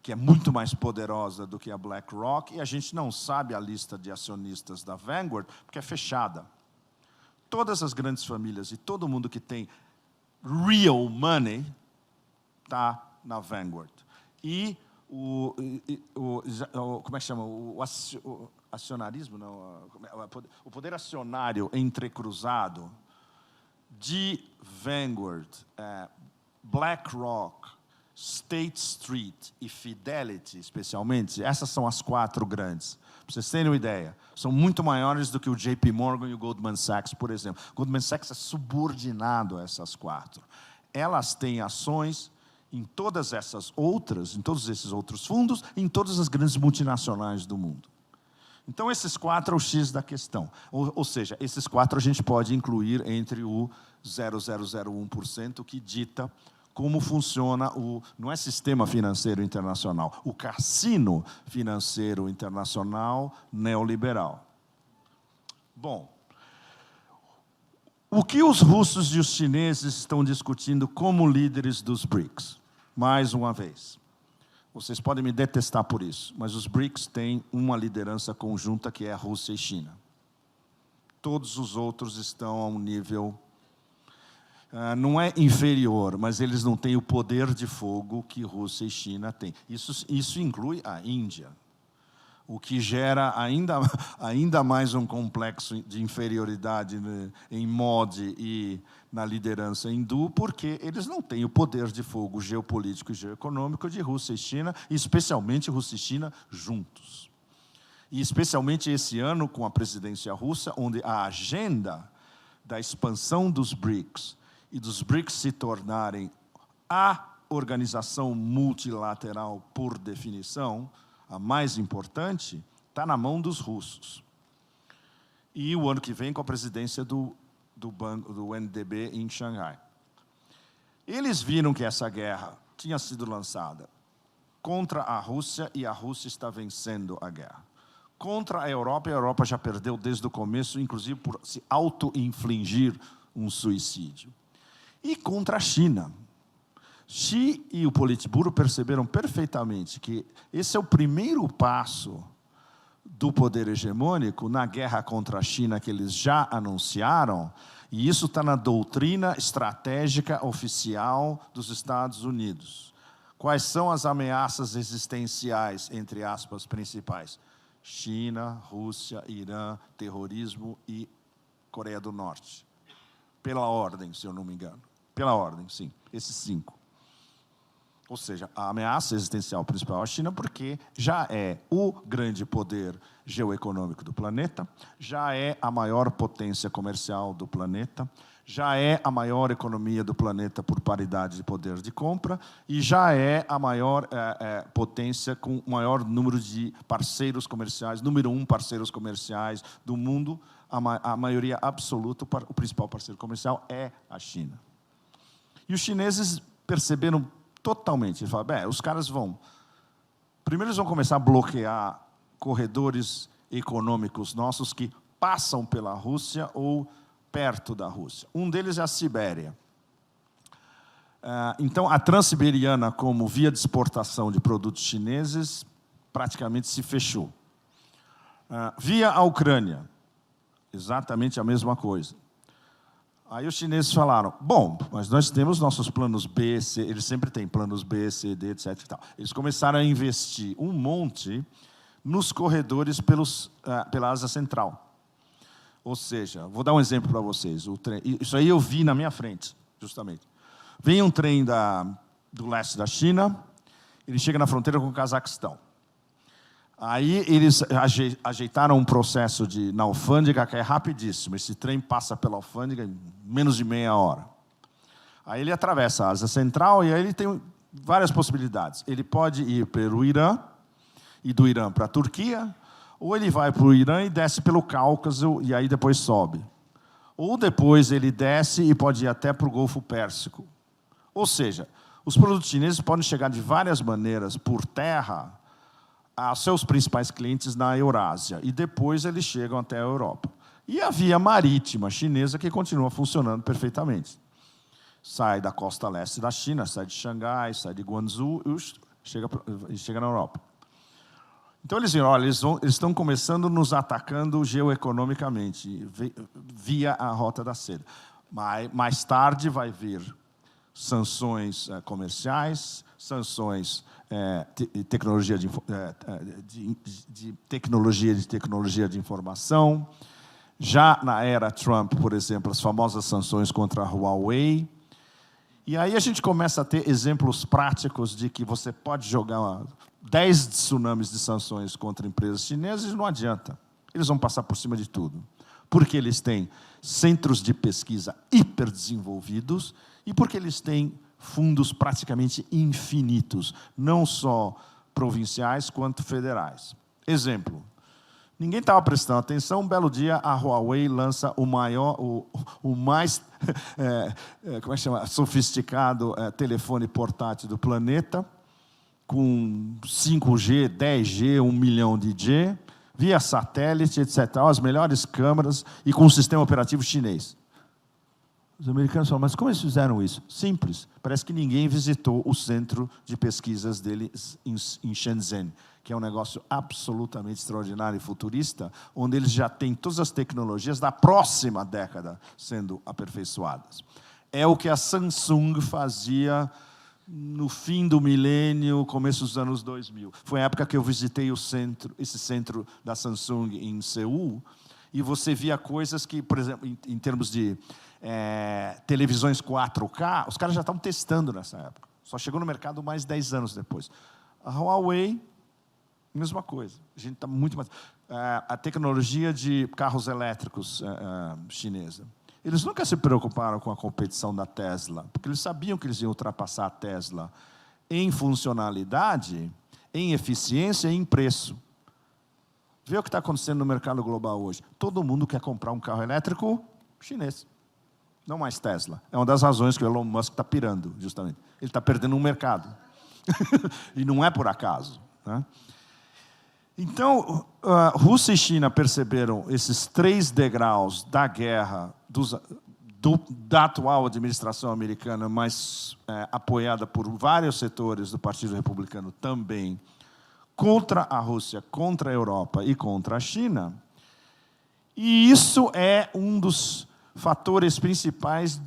que é muito mais poderosa do que a BlackRock, e a gente não sabe a lista de acionistas da Vanguard, porque é fechada. Todas as grandes famílias e todo mundo que tem real money está na Vanguard. E como é que chama? O acionarismo, não, o poder acionário entrecruzado de Vanguard, BlackRock, State Street e Fidelity, especialmente, essas são as 4 grandes. Para vocês terem uma ideia, são muito maiores do que o JP Morgan e o Goldman Sachs, por exemplo. Goldman Sachs é subordinado a essas 4. Elas têm ações em todas essas outras, em todos esses outros fundos, em todas as grandes multinacionais do mundo. Então, esses 4 é o X da questão. Ou seja, esses 4 a gente pode incluir entre o 0,001% que dita como funciona não é sistema financeiro internacional, o cassino financeiro internacional neoliberal. Bom, o que os russos e os chineses estão discutindo como líderes dos BRICS? Mais uma vez, vocês podem me detestar por isso, mas os BRICS têm uma liderança conjunta que é a Rússia e China. Todos os outros estão a um nível... não é inferior, mas eles não têm o poder de fogo que Rússia e China têm. Isso inclui a Índia, o que gera ainda mais um complexo de inferioridade em MOD e na liderança hindu, porque eles não têm o poder de fogo geopolítico e geoeconômico de Rússia e China, e especialmente Rússia e China juntos. E especialmente esse ano, com a presidência russa, onde a agenda da expansão dos BRICS e dos BRICS se tornarem a organização multilateral por definição, a mais importante, está na mão dos russos. E o ano que vem, com a presidência do NDB em Xangai. Eles viram que essa guerra tinha sido lançada contra a Rússia e a Rússia está vencendo a guerra. Contra a Europa já perdeu desde o começo, inclusive por se auto-infligir um suicídio. E contra a China. Xi e o Politburo perceberam perfeitamente que esse é o primeiro passo do poder hegemônico na guerra contra a China que eles já anunciaram, e isso está na doutrina estratégica oficial dos Estados Unidos. Quais são as ameaças existenciais, entre aspas, principais? China, Rússia, Irã, terrorismo e Coreia do Norte. Pela ordem, se eu não me engano. Pela ordem, sim. Esses 5. Ou seja, a ameaça existencial principal é a China, porque já é o grande poder geoeconômico do planeta, já é a maior potência comercial do planeta, já é a maior economia do planeta por paridade de poder de compra e já é a maior potência com o maior número de parceiros comerciais, número 1 parceiros comerciais do mundo, a maioria absoluta, o principal parceiro comercial é a China. E os chineses perceberam totalmente. Ele fala, os caras vão... Primeiro eles vão começar a bloquear corredores econômicos nossos que passam pela Rússia ou perto da Rússia. Um deles é a Sibéria. Então, a Transiberiana, como via de exportação de produtos chineses, praticamente se fechou. Via a Ucrânia, exatamente a mesma coisa. Aí os chineses falaram, bom, mas nós temos nossos planos B, C, eles sempre têm planos B, C, D, etc. E tal. Eles começaram a investir um monte nos corredores pela Ásia Central. Ou seja, vou dar um exemplo para vocês. Isso aí eu vi na minha frente, justamente. Vem um trem do leste da China, ele chega na fronteira com o Cazaquistão. Aí eles ajeitaram um processo na alfândega que é rapidíssimo. Esse trem passa pela alfândega em menos de meia hora. Aí ele atravessa a Ásia Central e aí ele tem várias possibilidades. Ele pode ir pelo Irã, e do Irã para a Turquia, ou ele vai para o Irã e desce pelo Cáucaso e aí depois sobe. Ou depois ele desce e pode ir até para o Golfo Pérsico. Ou seja, os produtos chineses podem chegar de várias maneiras por terra a seus principais clientes na Eurásia, e depois eles chegam até a Europa. E a via marítima chinesa que continua funcionando perfeitamente. Sai da costa leste da China, sai de Xangai, sai de Guangzhou e chega na Europa. Então eles viram, olha, eles estão começando nos atacando geoeconomicamente, via a Rota da Seda. Mais tarde vai vir sanções comerciais, sanções tecnologia de tecnologia de informação. Já na era Trump, por exemplo, as famosas sanções contra a Huawei. E aí a gente começa a ter exemplos práticos de que você pode jogar 10 tsunamis de sanções contra empresas chinesas e não adianta. Eles vão passar por cima de tudo. Porque eles têm centros de pesquisa hiperdesenvolvidos e porque eles têm fundos praticamente infinitos, não só provinciais quanto federais. Exemplo, ninguém estava prestando atenção, um belo dia a Huawei lança o mais como é que chama? Sofisticado telefone portátil do planeta, com 5G, 10G, 1 milhão de G, via satélite, etc., as melhores câmeras e com um sistema operativo chinês. Os americanos falam, mas como eles fizeram isso? Simples. Parece que ninguém visitou o centro de pesquisas deles em Shenzhen, que é um negócio absolutamente extraordinário e futurista, onde eles já têm todas as tecnologias da próxima década sendo aperfeiçoadas. É o que a Samsung fazia no fim do milênio, começo dos anos 2000. Foi a época que eu visitei esse centro da Samsung em Seul, e você via coisas que, por exemplo, em termos de televisões 4K, os caras já estavam testando nessa época. Só chegou no mercado mais 10 anos depois. A Huawei, mesma coisa. A gente está muito mais... a tecnologia de carros elétricos chinesa. Eles nunca se preocuparam com a competição da Tesla, porque eles sabiam que eles iam ultrapassar a Tesla em funcionalidade, em eficiência e em preço. Vê o que está acontecendo no mercado global hoje. Todo mundo quer comprar um carro elétrico chinês. Não mais Tesla. É uma das razões que o Elon Musk está pirando, justamente. Ele está perdendo um mercado. E não é por acaso. Né? Então, Rússia e China perceberam esses 3 degraus da guerra da atual administração americana, mas apoiada por vários setores do Partido Republicano também, contra a Rússia, contra a Europa e contra a China. E isso é um dos fatores principais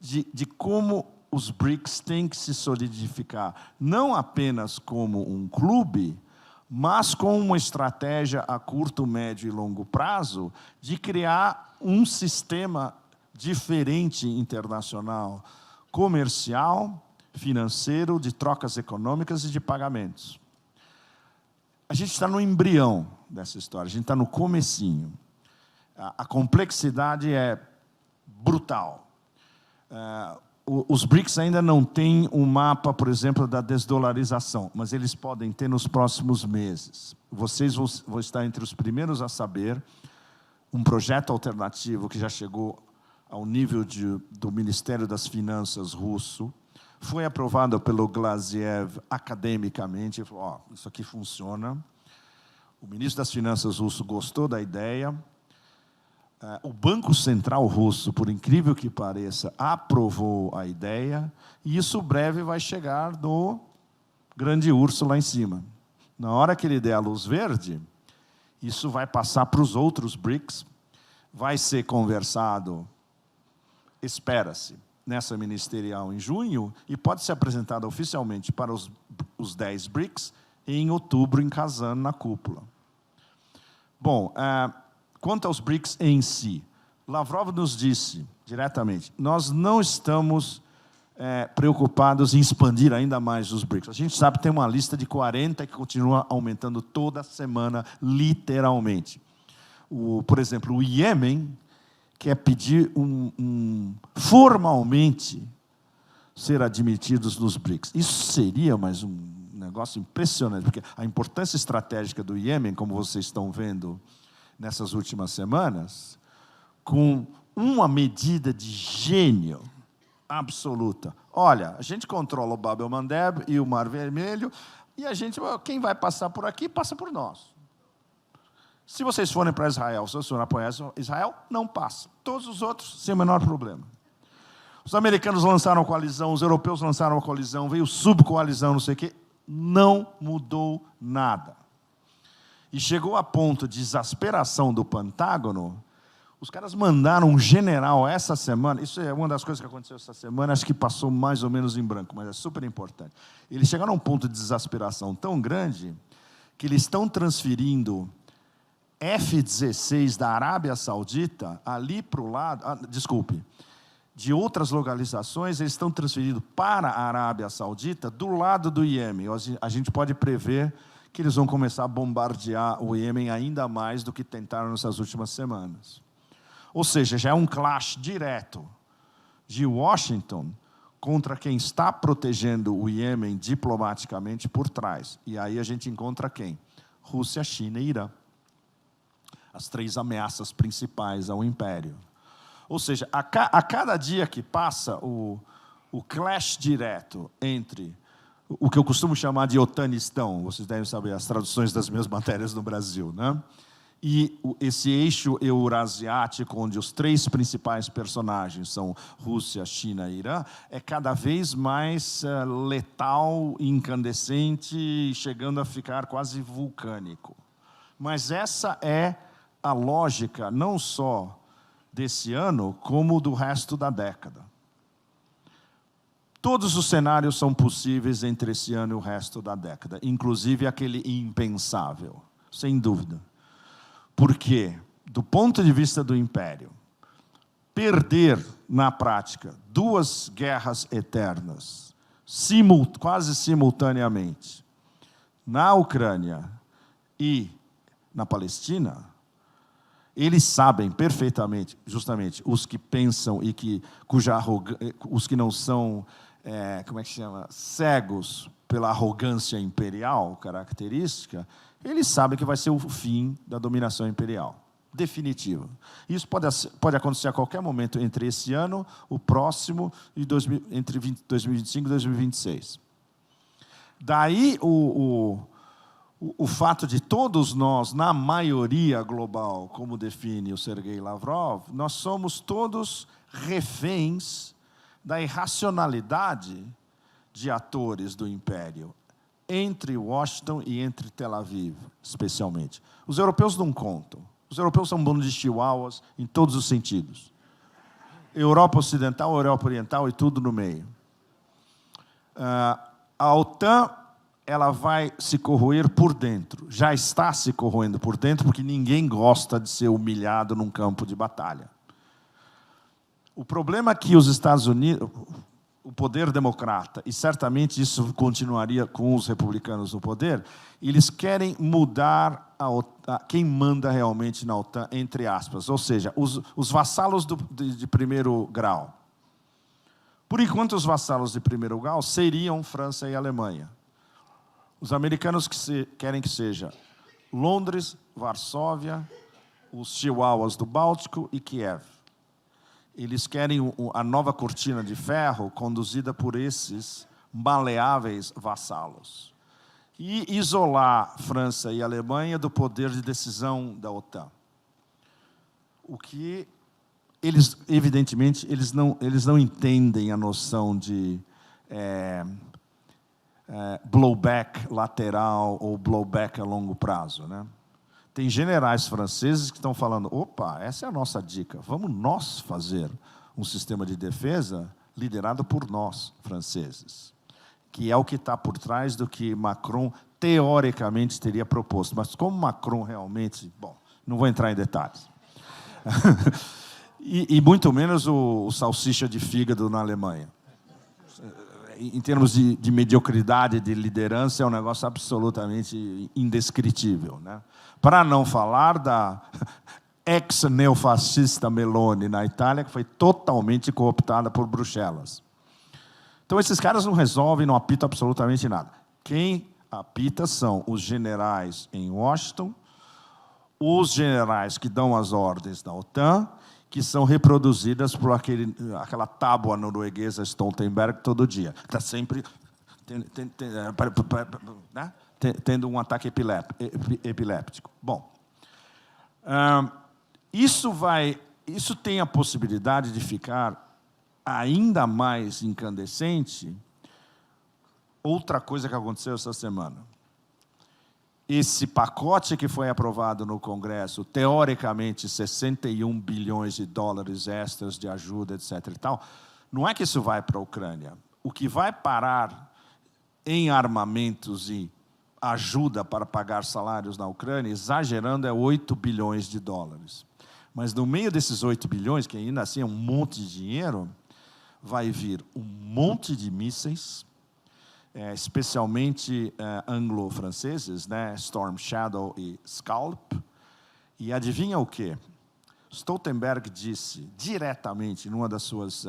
de como os BRICS têm que se solidificar, não apenas como um clube, mas com uma estratégia a curto, médio e longo prazo de criar um sistema diferente internacional, comercial, financeiro, de trocas econômicas e de pagamentos. A gente está no embrião dessa história, a gente está no comecinho. A complexidade é brutal. Os BRICS ainda não têm um mapa, por exemplo, da desdolarização, mas eles podem ter nos próximos meses. Vocês vão estar entre os primeiros a saber um projeto alternativo que já chegou ao nível do Ministério das Finanças russo, foi aprovado pelo Glaziev academicamente, ele falou, isso aqui funciona. O ministro das Finanças russo gostou da ideia. O Banco Central russo, por incrível que pareça, aprovou a ideia, e isso breve vai chegar no grande urso lá em cima. Na hora que ele der a luz verde, isso vai passar para os outros BRICS, vai ser conversado, espera-se, nessa ministerial em junho, e pode ser apresentado oficialmente para os 10 BRICS em outubro, em Kazan, na cúpula. Bom, quanto aos BRICS em si, Lavrov nos disse diretamente, nós não estamos preocupados em expandir ainda mais os BRICS. A gente sabe que tem uma lista de 40 que continua aumentando toda semana, literalmente. Por exemplo, o Iêmen quer pedir formalmente ser admitidos nos BRICS. Isso seria mais um negócio impressionante, porque a importância estratégica do Iêmen, como vocês estão vendo nessas últimas semanas, com uma medida de gênio absoluta. Olha, a gente controla o Bab el-Mandeb e o Mar Vermelho, e quem vai passar por aqui, passa por nós. Se vocês forem para Israel, se vocês forem apoiar Israel, não passa. Todos os outros, sem o menor problema. Os americanos lançaram a coalizão, os europeus lançaram a coalizão, veio subcoalizão, não sei o quê. Não mudou nada. E chegou a ponto de exasperação do Pentágono, Os caras mandaram um general essa semana, isso é uma das coisas que aconteceu essa semana, acho que passou mais ou menos em branco, mas é super importante. Eles chegaram a um ponto de desesperação tão grande que eles estão transferindo F-16 da Arábia Saudita ali para o lado, de outras localizações, eles estão transferindo para a Arábia Saudita do lado do Iêmen. A gente pode prever que eles vão começar a bombardear o Iêmen ainda mais do que tentaram nessas últimas semanas. Ou seja, já é um clash direto de Washington contra quem está protegendo o Iêmen diplomaticamente por trás. E aí a gente encontra quem? Rússia, China e Irã. As 3 ameaças principais ao império. Ou seja, a cada dia que passa, o clash direto entre o que eu costumo chamar de Otanistão, vocês devem saber as traduções das minhas matérias no Brasil, né? E esse eixo eurasiático, onde os 3 principais personagens são Rússia, China e Irã, é cada vez mais letal, incandescente, chegando a ficar quase vulcânico. Mas essa é a lógica, não só desse ano, como do resto da década. Todos os cenários são possíveis entre esse ano e o resto da década, inclusive aquele impensável, sem dúvida. Porque, do ponto de vista do Império, perder, na prática, 2 guerras eternas, quase simultaneamente, na Ucrânia e na Palestina, eles sabem perfeitamente, justamente, os que pensam e os que não são, cegos pela arrogância imperial característica, eles sabem que vai ser o fim da dominação imperial, definitiva. Isso pode acontecer a qualquer momento entre esse ano, o próximo, e entre 2025 e 2026. Daí o fato de todos nós, na maioria global, como define o Sergei Lavrov, nós somos todos reféns da irracionalidade de atores do império, entre Washington e entre Tel Aviv, especialmente. Os europeus não contam. Os europeus são um bando de chihuahuas em todos os sentidos. Europa Ocidental, Europa Oriental e tudo no meio. A OTAN, ela vai se corroer por dentro. Já está se corroendo por dentro, porque ninguém gosta de ser humilhado num campo de batalha. O problema é que os Estados Unidos, o poder democrata, e certamente isso continuaria com os republicanos no poder, eles querem mudar quem manda realmente na OTAN, entre aspas, ou seja, os vassalos de primeiro grau. Por enquanto, os vassalos de primeiro grau seriam França e Alemanha. Os americanos querem que seja Londres, Varsóvia, os chihuahuas do Báltico e Kiev. Eles querem a nova cortina de ferro conduzida por esses maleáveis vassalos. E isolar França e Alemanha do poder de decisão da OTAN. O que eles, evidentemente, eles não entendem a noção de blowback lateral ou blowback a longo prazo, né? Tem generais franceses que estão falando, opa, essa é a nossa dica, vamos nós fazer um sistema de defesa liderado por nós, franceses, que é o que está por trás do que Macron, teoricamente, teria proposto. Mas como Macron realmente... Bom, não vou entrar em detalhes. e muito menos o salsicha de fígado na Alemanha. Em termos de mediocridade, de liderança, é um negócio absolutamente indescritível, né? Para não falar da ex-neofascista Meloni na Itália, que foi totalmente cooptada por Bruxelas. Então, esses caras não resolvem, não apitam absolutamente nada. Quem apita são os generais em Washington, os generais que dão as ordens da OTAN, que são reproduzidas por aquela tábua norueguesa Stoltenberg todo dia. Está sempre tendo um ataque epiléptico. Bom, isso tem a possibilidade de ficar ainda mais incandescente. Outra coisa que aconteceu essa semana. esse pacote que foi aprovado no Congresso, teoricamente 61 bilhões de dólares extras de ajuda, etc. e tal, não é que isso vai para a Ucrânia. O que vai parar em armamentos e ajuda para pagar salários na Ucrânia, exagerando, é 8 bilhões de dólares. Mas no meio desses 8 bilhões, que ainda assim é um monte de dinheiro, vai vir um monte de mísseis, especialmente anglo-franceses, né? Storm Shadow e Scalp. E adivinha o quê? Stoltenberg disse diretamente, numa das suas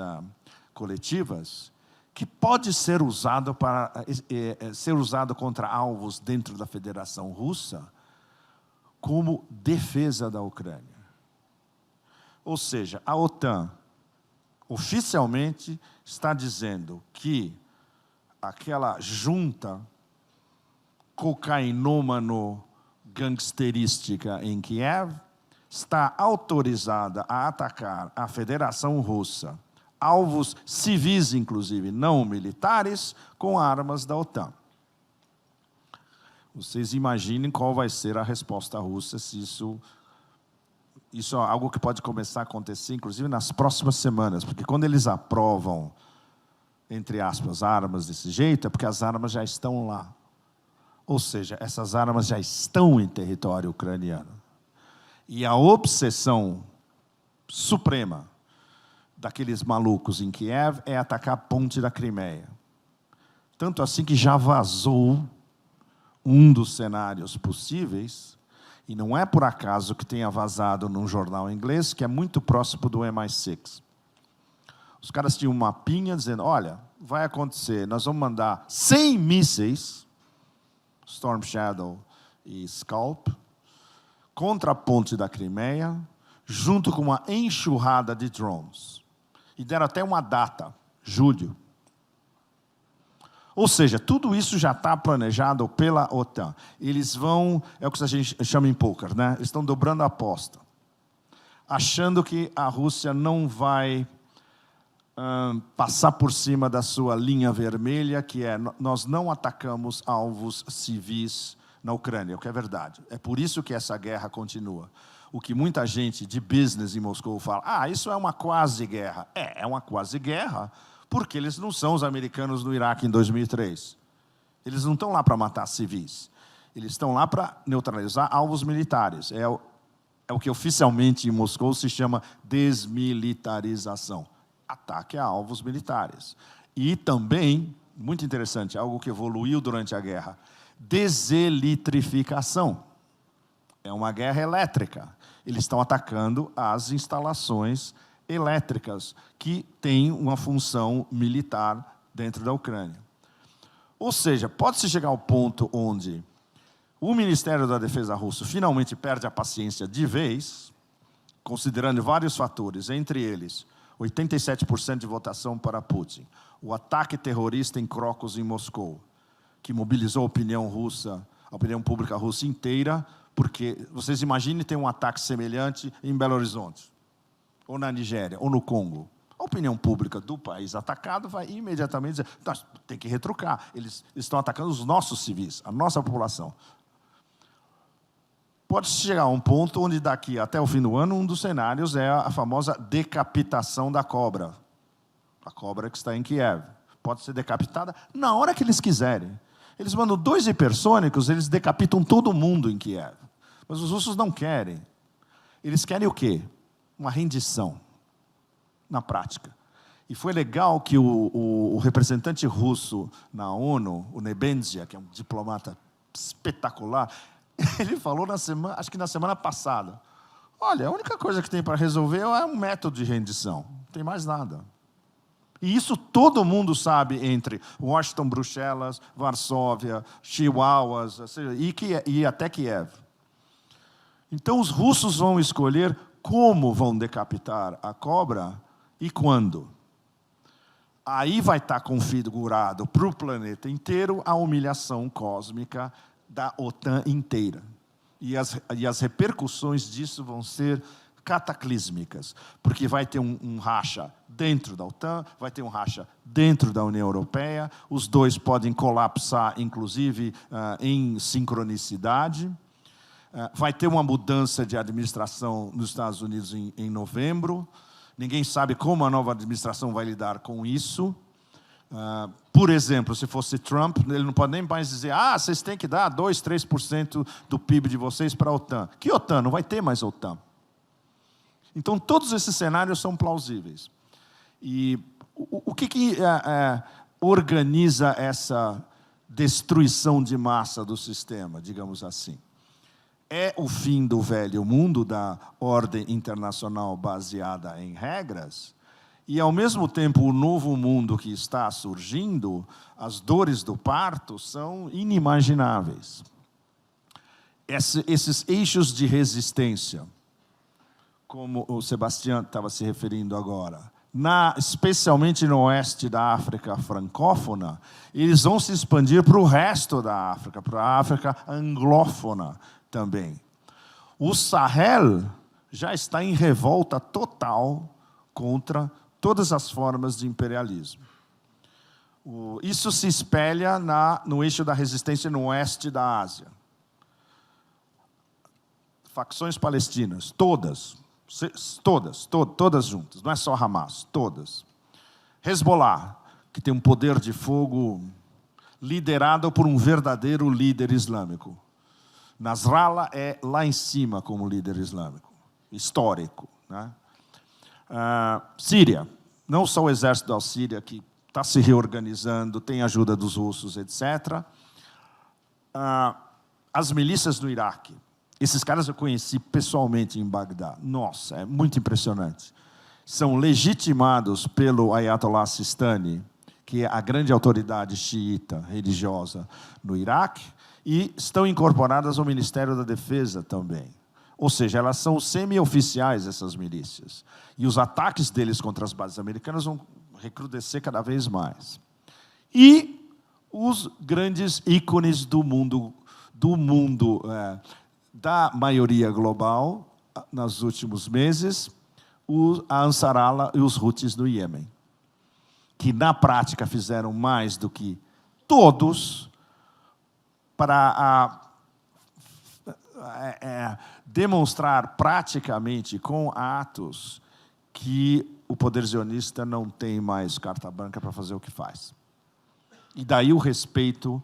coletivas, que pode ser usado contra alvos dentro da Federação Russa como defesa da Ucrânia. Ou seja, a OTAN oficialmente está dizendo que aquela junta cocainômano-gangsterística em Kiev está autorizada a atacar a Federação Russa, alvos civis, inclusive, não militares, com armas da OTAN. Vocês imaginem qual vai ser a resposta russa se isso é algo que pode começar a acontecer, inclusive, nas próximas semanas, porque quando eles aprovam, entre aspas, armas desse jeito, é porque as armas já estão lá. Ou seja, essas armas já estão em território ucraniano. E a obsessão suprema daqueles malucos em Kiev é atacar a ponte da Crimeia. Tanto assim que já vazou um dos cenários possíveis, e não é por acaso que tenha vazado num jornal inglês, que é muito próximo do MI6. Os caras tinham um mapinha dizendo, olha, vai acontecer, nós vamos mandar 100 mísseis, Storm Shadow e Scalp, contra a ponte da Crimeia, junto com uma enxurrada de drones. E deram até uma data, julho. Ou seja, tudo isso já está planejado pela OTAN. Eles vão, é o que a gente chama em poker, né? Eles estão dobrando a aposta, achando que a Rússia não vai passar por cima da sua linha vermelha, que é, nós não atacamos alvos civis na Ucrânia, o que é verdade. É por isso que essa guerra continua. O que muita gente de business em Moscou fala, isso é uma quase-guerra. É uma quase-guerra, porque eles não são os americanos no Iraque em 2003. Eles não estão lá para matar civis. Eles estão lá para neutralizar alvos militares. É o que oficialmente em Moscou se chama desmilitarização. Ataque a alvos militares. E também, muito interessante, algo que evoluiu durante a guerra, deseletrificação. É uma guerra elétrica. Eles estão atacando as instalações elétricas que têm uma função militar dentro da Ucrânia. Ou seja, pode-se chegar ao ponto onde o Ministério da Defesa russo finalmente perde a paciência de vez, considerando vários fatores, entre eles 87% de votação para Putin, o ataque terrorista em Crocus, em Moscou, que mobilizou a opinião russa, a opinião pública russa inteira, porque vocês imaginem ter um ataque semelhante em Belo Horizonte, ou na Nigéria, ou no Congo. A opinião pública do país atacado vai imediatamente dizer, tem que retrucar, eles estão atacando os nossos civis, a nossa população. Pode chegar a um ponto onde daqui até o fim do ano, um dos cenários é a famosa decapitação da cobra. A cobra que está em Kiev. Pode ser decapitada na hora que eles quiserem. Eles mandam 2 hipersônicos, eles decapitam todo mundo em Kiev. Mas os russos não querem. Eles querem o quê? Uma rendição, na prática. E foi legal que o representante russo na ONU, o Nebenzia, que é um diplomata espetacular, ele falou, acho que na semana passada, olha, a única coisa que tem para resolver é um método de rendição, não tem mais nada. E isso todo mundo sabe entre Washington, Bruxelas, Varsóvia, Chihuahuas, e até Kiev. Então os russos vão escolher como vão decapitar a cobra e quando. Aí vai estar configurado para o planeta inteiro a humilhação cósmica da OTAN inteira. E as repercussões disso vão ser cataclísmicas, porque vai ter um racha dentro da OTAN, vai ter um racha dentro da União Europeia, os dois podem colapsar, inclusive, em sincronicidade. Vai ter uma mudança de administração nos Estados Unidos em novembro. Ninguém sabe como a nova administração vai lidar com isso. Por exemplo, se fosse Trump, ele não pode nem mais dizer vocês têm que dar 2%, 3% do PIB de vocês para a OTAN. Que OTAN? Não vai ter mais OTAN. Então, todos esses cenários são plausíveis. E o que organiza essa destruição de massa do sistema, digamos assim? É o fim do velho mundo, da ordem internacional baseada em regras, e, ao mesmo tempo, o novo mundo que está surgindo, as dores do parto são inimagináveis. Esses eixos de resistência, como o Sebastião estava se referindo agora, especialmente no oeste da África francófona, eles vão se expandir para o resto da África, para a África anglófona também. O Sahel já está em revolta total contra todas as formas de imperialismo. Isso se espelha no eixo da resistência no oeste da Ásia. Facções palestinas, todas juntas, não é só Hamas, todas. Hezbollah, que tem um poder de fogo liderado por um verdadeiro líder islâmico. Nasrallah é lá em cima como líder islâmico, histórico, né? Síria, não só o exército da Síria, que está se reorganizando, tem ajuda dos russos, etc. As milícias do Iraque. Esses caras eu conheci pessoalmente em Bagdá. Nossa, é muito impressionante. São legitimados pelo Ayatollah Sistani, que é a grande autoridade xiita religiosa no Iraque, e estão incorporadas ao Ministério da Defesa também. Ou seja, elas são semi-oficiais, essas milícias. E os ataques deles contra as bases americanas vão recrudescer cada vez mais. E os grandes ícones do mundo da maioria global, nos últimos meses, a Ansarallah e os Houthis no Iêmen, que, na prática, fizeram mais do que todos para demonstrar praticamente com atos que o poder zionista não tem mais carta branca para fazer o que faz. E daí o respeito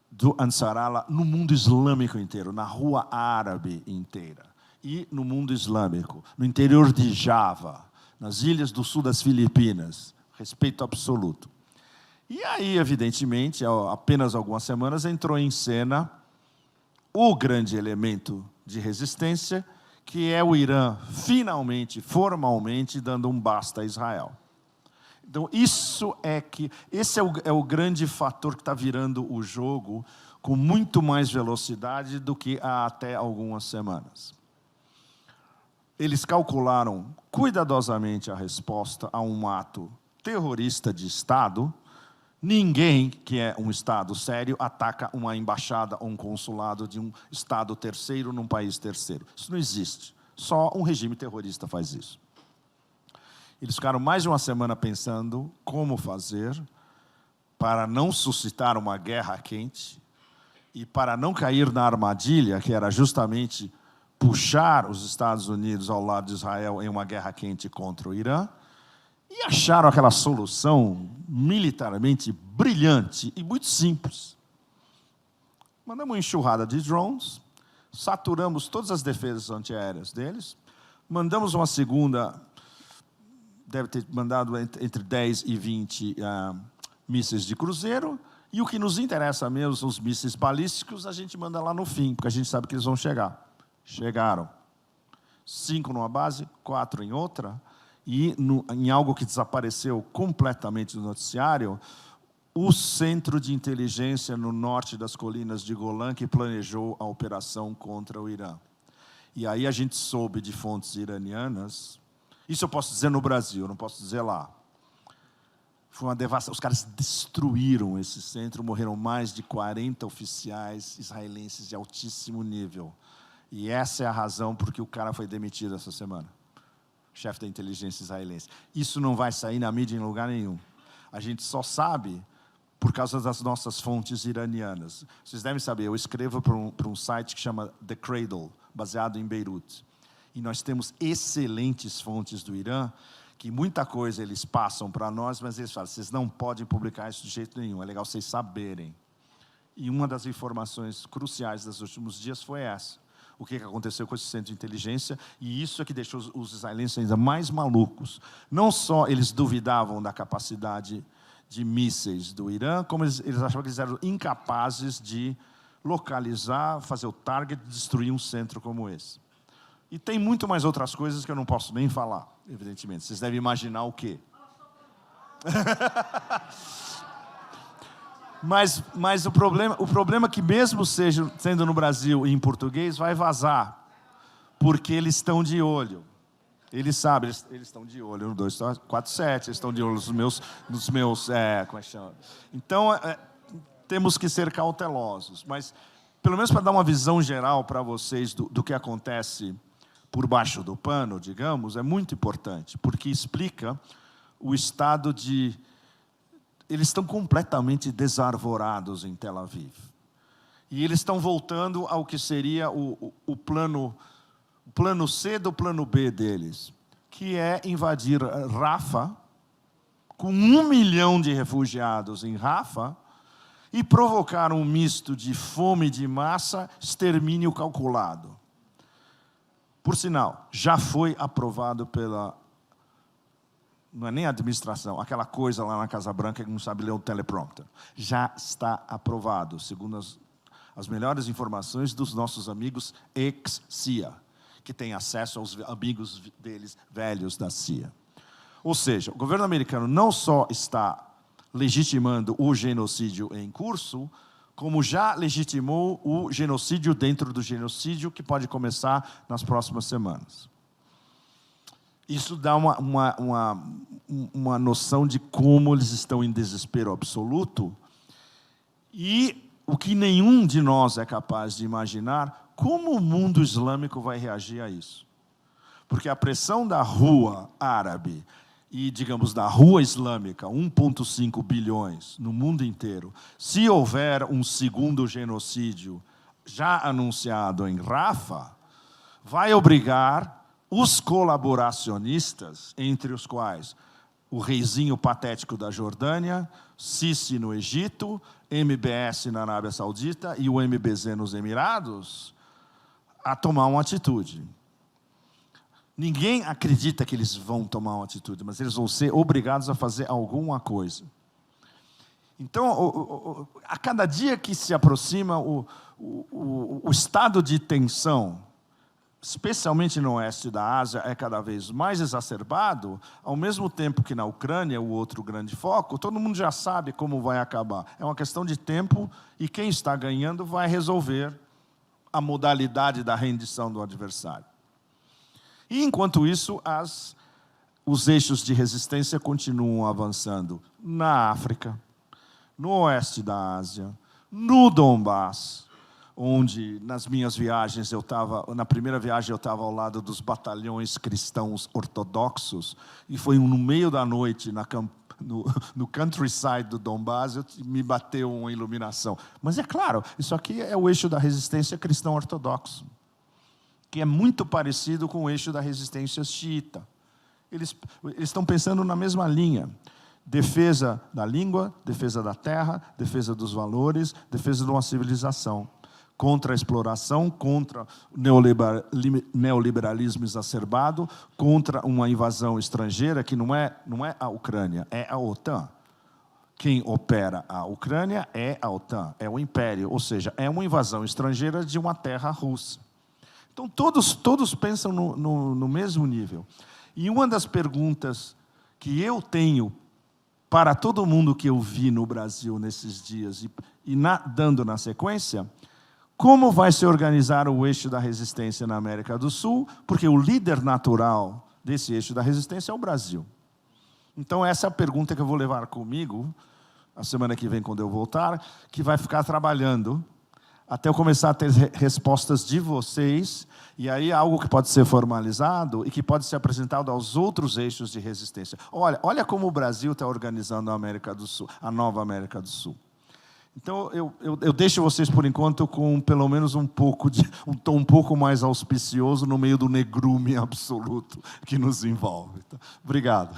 do Ansarallah no mundo islâmico inteiro, na rua árabe inteira, e no mundo islâmico, no interior de Java, nas ilhas do sul das Filipinas, respeito absoluto. E aí, evidentemente, há apenas algumas semanas, entrou em cena o grande elemento de resistência, que é o Irã, finalmente, formalmente, dando um basta a Israel. Então, esse é o grande fator que está virando o jogo com muito mais velocidade do que há até algumas semanas. Eles calcularam cuidadosamente a resposta a um ato terrorista de Estado. Ninguém que é um Estado sério ataca uma embaixada ou um consulado de um Estado terceiro num país terceiro. Isso não existe. Só um regime terrorista faz isso. Eles ficaram mais de uma semana pensando como fazer para não suscitar uma guerra quente e para não cair na armadilha, que era justamente puxar os Estados Unidos ao lado de Israel em uma guerra quente contra o Irã, e acharam aquela solução militarmente brilhante e muito simples. Mandamos uma enxurrada de drones, saturamos todas as defesas antiaéreas deles, mandamos uma segunda, deve ter mandado entre 10 e 20 mísseis de cruzeiro, e o que nos interessa mesmo são os mísseis balísticos, a gente manda lá no fim, porque a gente sabe que eles vão chegar. Chegaram. 5 numa base, 4 em outra, e em algo que desapareceu completamente do noticiário, o Centro de Inteligência no norte das colinas de Golã, que planejou a operação contra o Irã. E aí a gente soube de fontes iranianas, isso eu posso dizer no Brasil, não posso dizer lá. Foi uma devastação, os caras destruíram esse centro, morreram mais de 40 oficiais israelenses de altíssimo nível. E essa é a razão por que o cara foi demitido essa semana. Chefe da inteligência israelense. Isso não vai sair na mídia em lugar nenhum. A gente só sabe por causa das nossas fontes iranianas. Vocês devem saber, eu escrevo para um site que chama The Cradle, baseado em Beirute. E nós temos excelentes fontes do Irã, que muita coisa eles passam para nós, mas eles falam, vocês não podem publicar isso de jeito nenhum, é legal vocês saberem. E uma das informações cruciais dos últimos dias foi essa. O que aconteceu com esse centro de inteligência, e isso é que deixou os israelenses ainda mais malucos. Não só eles duvidavam da capacidade de mísseis do Irã, como eles achavam que eles eram incapazes de localizar, fazer o target, destruir um centro como esse. E tem muito mais outras coisas que eu não posso nem falar, evidentemente. Vocês devem imaginar o quê? Mas o problema é que mesmo sendo no Brasil e em português, vai vazar, porque eles estão de olho. Eles sabem, eles estão de olho no 247, eles estão de olho nos meus como é que chama? Então, temos que ser cautelosos. Mas, pelo menos para dar uma visão geral para vocês do que acontece por baixo do pano, digamos, é muito importante, porque explica o estado de... Eles estão completamente desarvorados em Tel Aviv. E eles estão voltando ao que seria o plano C do plano B deles, que é invadir Rafah, com 1 milhão de refugiados em Rafah, e provocar um misto de fome de massa, extermínio calculado. Por sinal, já foi aprovado pela... Não é nem a administração, aquela coisa lá na Casa Branca que não sabe ler o teleprompter. Já está aprovado, segundo as melhores informações dos nossos amigos ex-CIA, que têm acesso aos amigos deles velhos da CIA. Ou seja, o governo americano não só está legitimando o genocídio em curso, como já legitimou o genocídio dentro do genocídio, que pode começar nas próximas semanas. Isso dá uma noção de como eles estão em desespero absoluto e o que nenhum de nós é capaz de imaginar, como o mundo islâmico vai reagir a isso. Porque a pressão da rua árabe e, digamos, da rua islâmica, 1,5 bilhões no mundo inteiro, se houver um segundo genocídio já anunciado em Rafah, vai obrigar os colaboracionistas, entre os quais o reizinho patético da Jordânia, Sisi no Egito, MBS na Arábia Saudita e o MBZ nos Emirados, a tomar uma atitude. Ninguém acredita que eles vão tomar uma atitude, mas eles vão ser obrigados a fazer alguma coisa. Então, a cada dia que se aproxima o estado de tensão, especialmente no oeste da Ásia, é cada vez mais exacerbado, ao mesmo tempo que na Ucrânia, o outro grande foco, todo mundo já sabe como vai acabar. É uma questão de tempo e quem está ganhando vai resolver a modalidade da rendição do adversário. E, enquanto isso, os eixos de resistência continuam avançando na África, no oeste da Ásia, no Donbass, onde, nas minhas viagens, na primeira viagem eu estava ao lado dos cristãos ortodoxos, e foi no meio da noite, no countryside do Donbass, me bateu uma iluminação. Mas é claro, isso aqui é o eixo da resistência cristão ortodoxo, que é muito parecido com o eixo da resistência xiita. Eles estão pensando na mesma linha. Defesa da língua, defesa da terra, defesa dos valores, defesa de uma civilização. Contra a exploração, contra o neoliberalismo exacerbado, contra uma invasão estrangeira, que não é a Ucrânia, é a OTAN. Quem opera a Ucrânia é a OTAN, é o Império, ou seja, é uma invasão estrangeira de uma terra russa. Então, todos pensam no mesmo nível. E uma das perguntas que eu tenho para todo mundo que eu vi no Brasil nesses dias, dando na sequência, como vai se organizar o eixo da resistência na América do Sul? Porque o líder natural desse eixo da resistência é o Brasil. Então, essa é a pergunta que eu vou levar comigo, a semana que vem, quando eu voltar, que vai ficar trabalhando até eu começar a ter respostas de vocês, e aí algo que pode ser formalizado e que pode ser apresentado aos outros eixos de resistência. Olha como o Brasil está organizando a América do Sul, a nova América do Sul. Então, eu deixo vocês, por enquanto, com pelo menos um tom um pouco mais auspicioso no meio do negrume absoluto que nos envolve. Então, obrigado.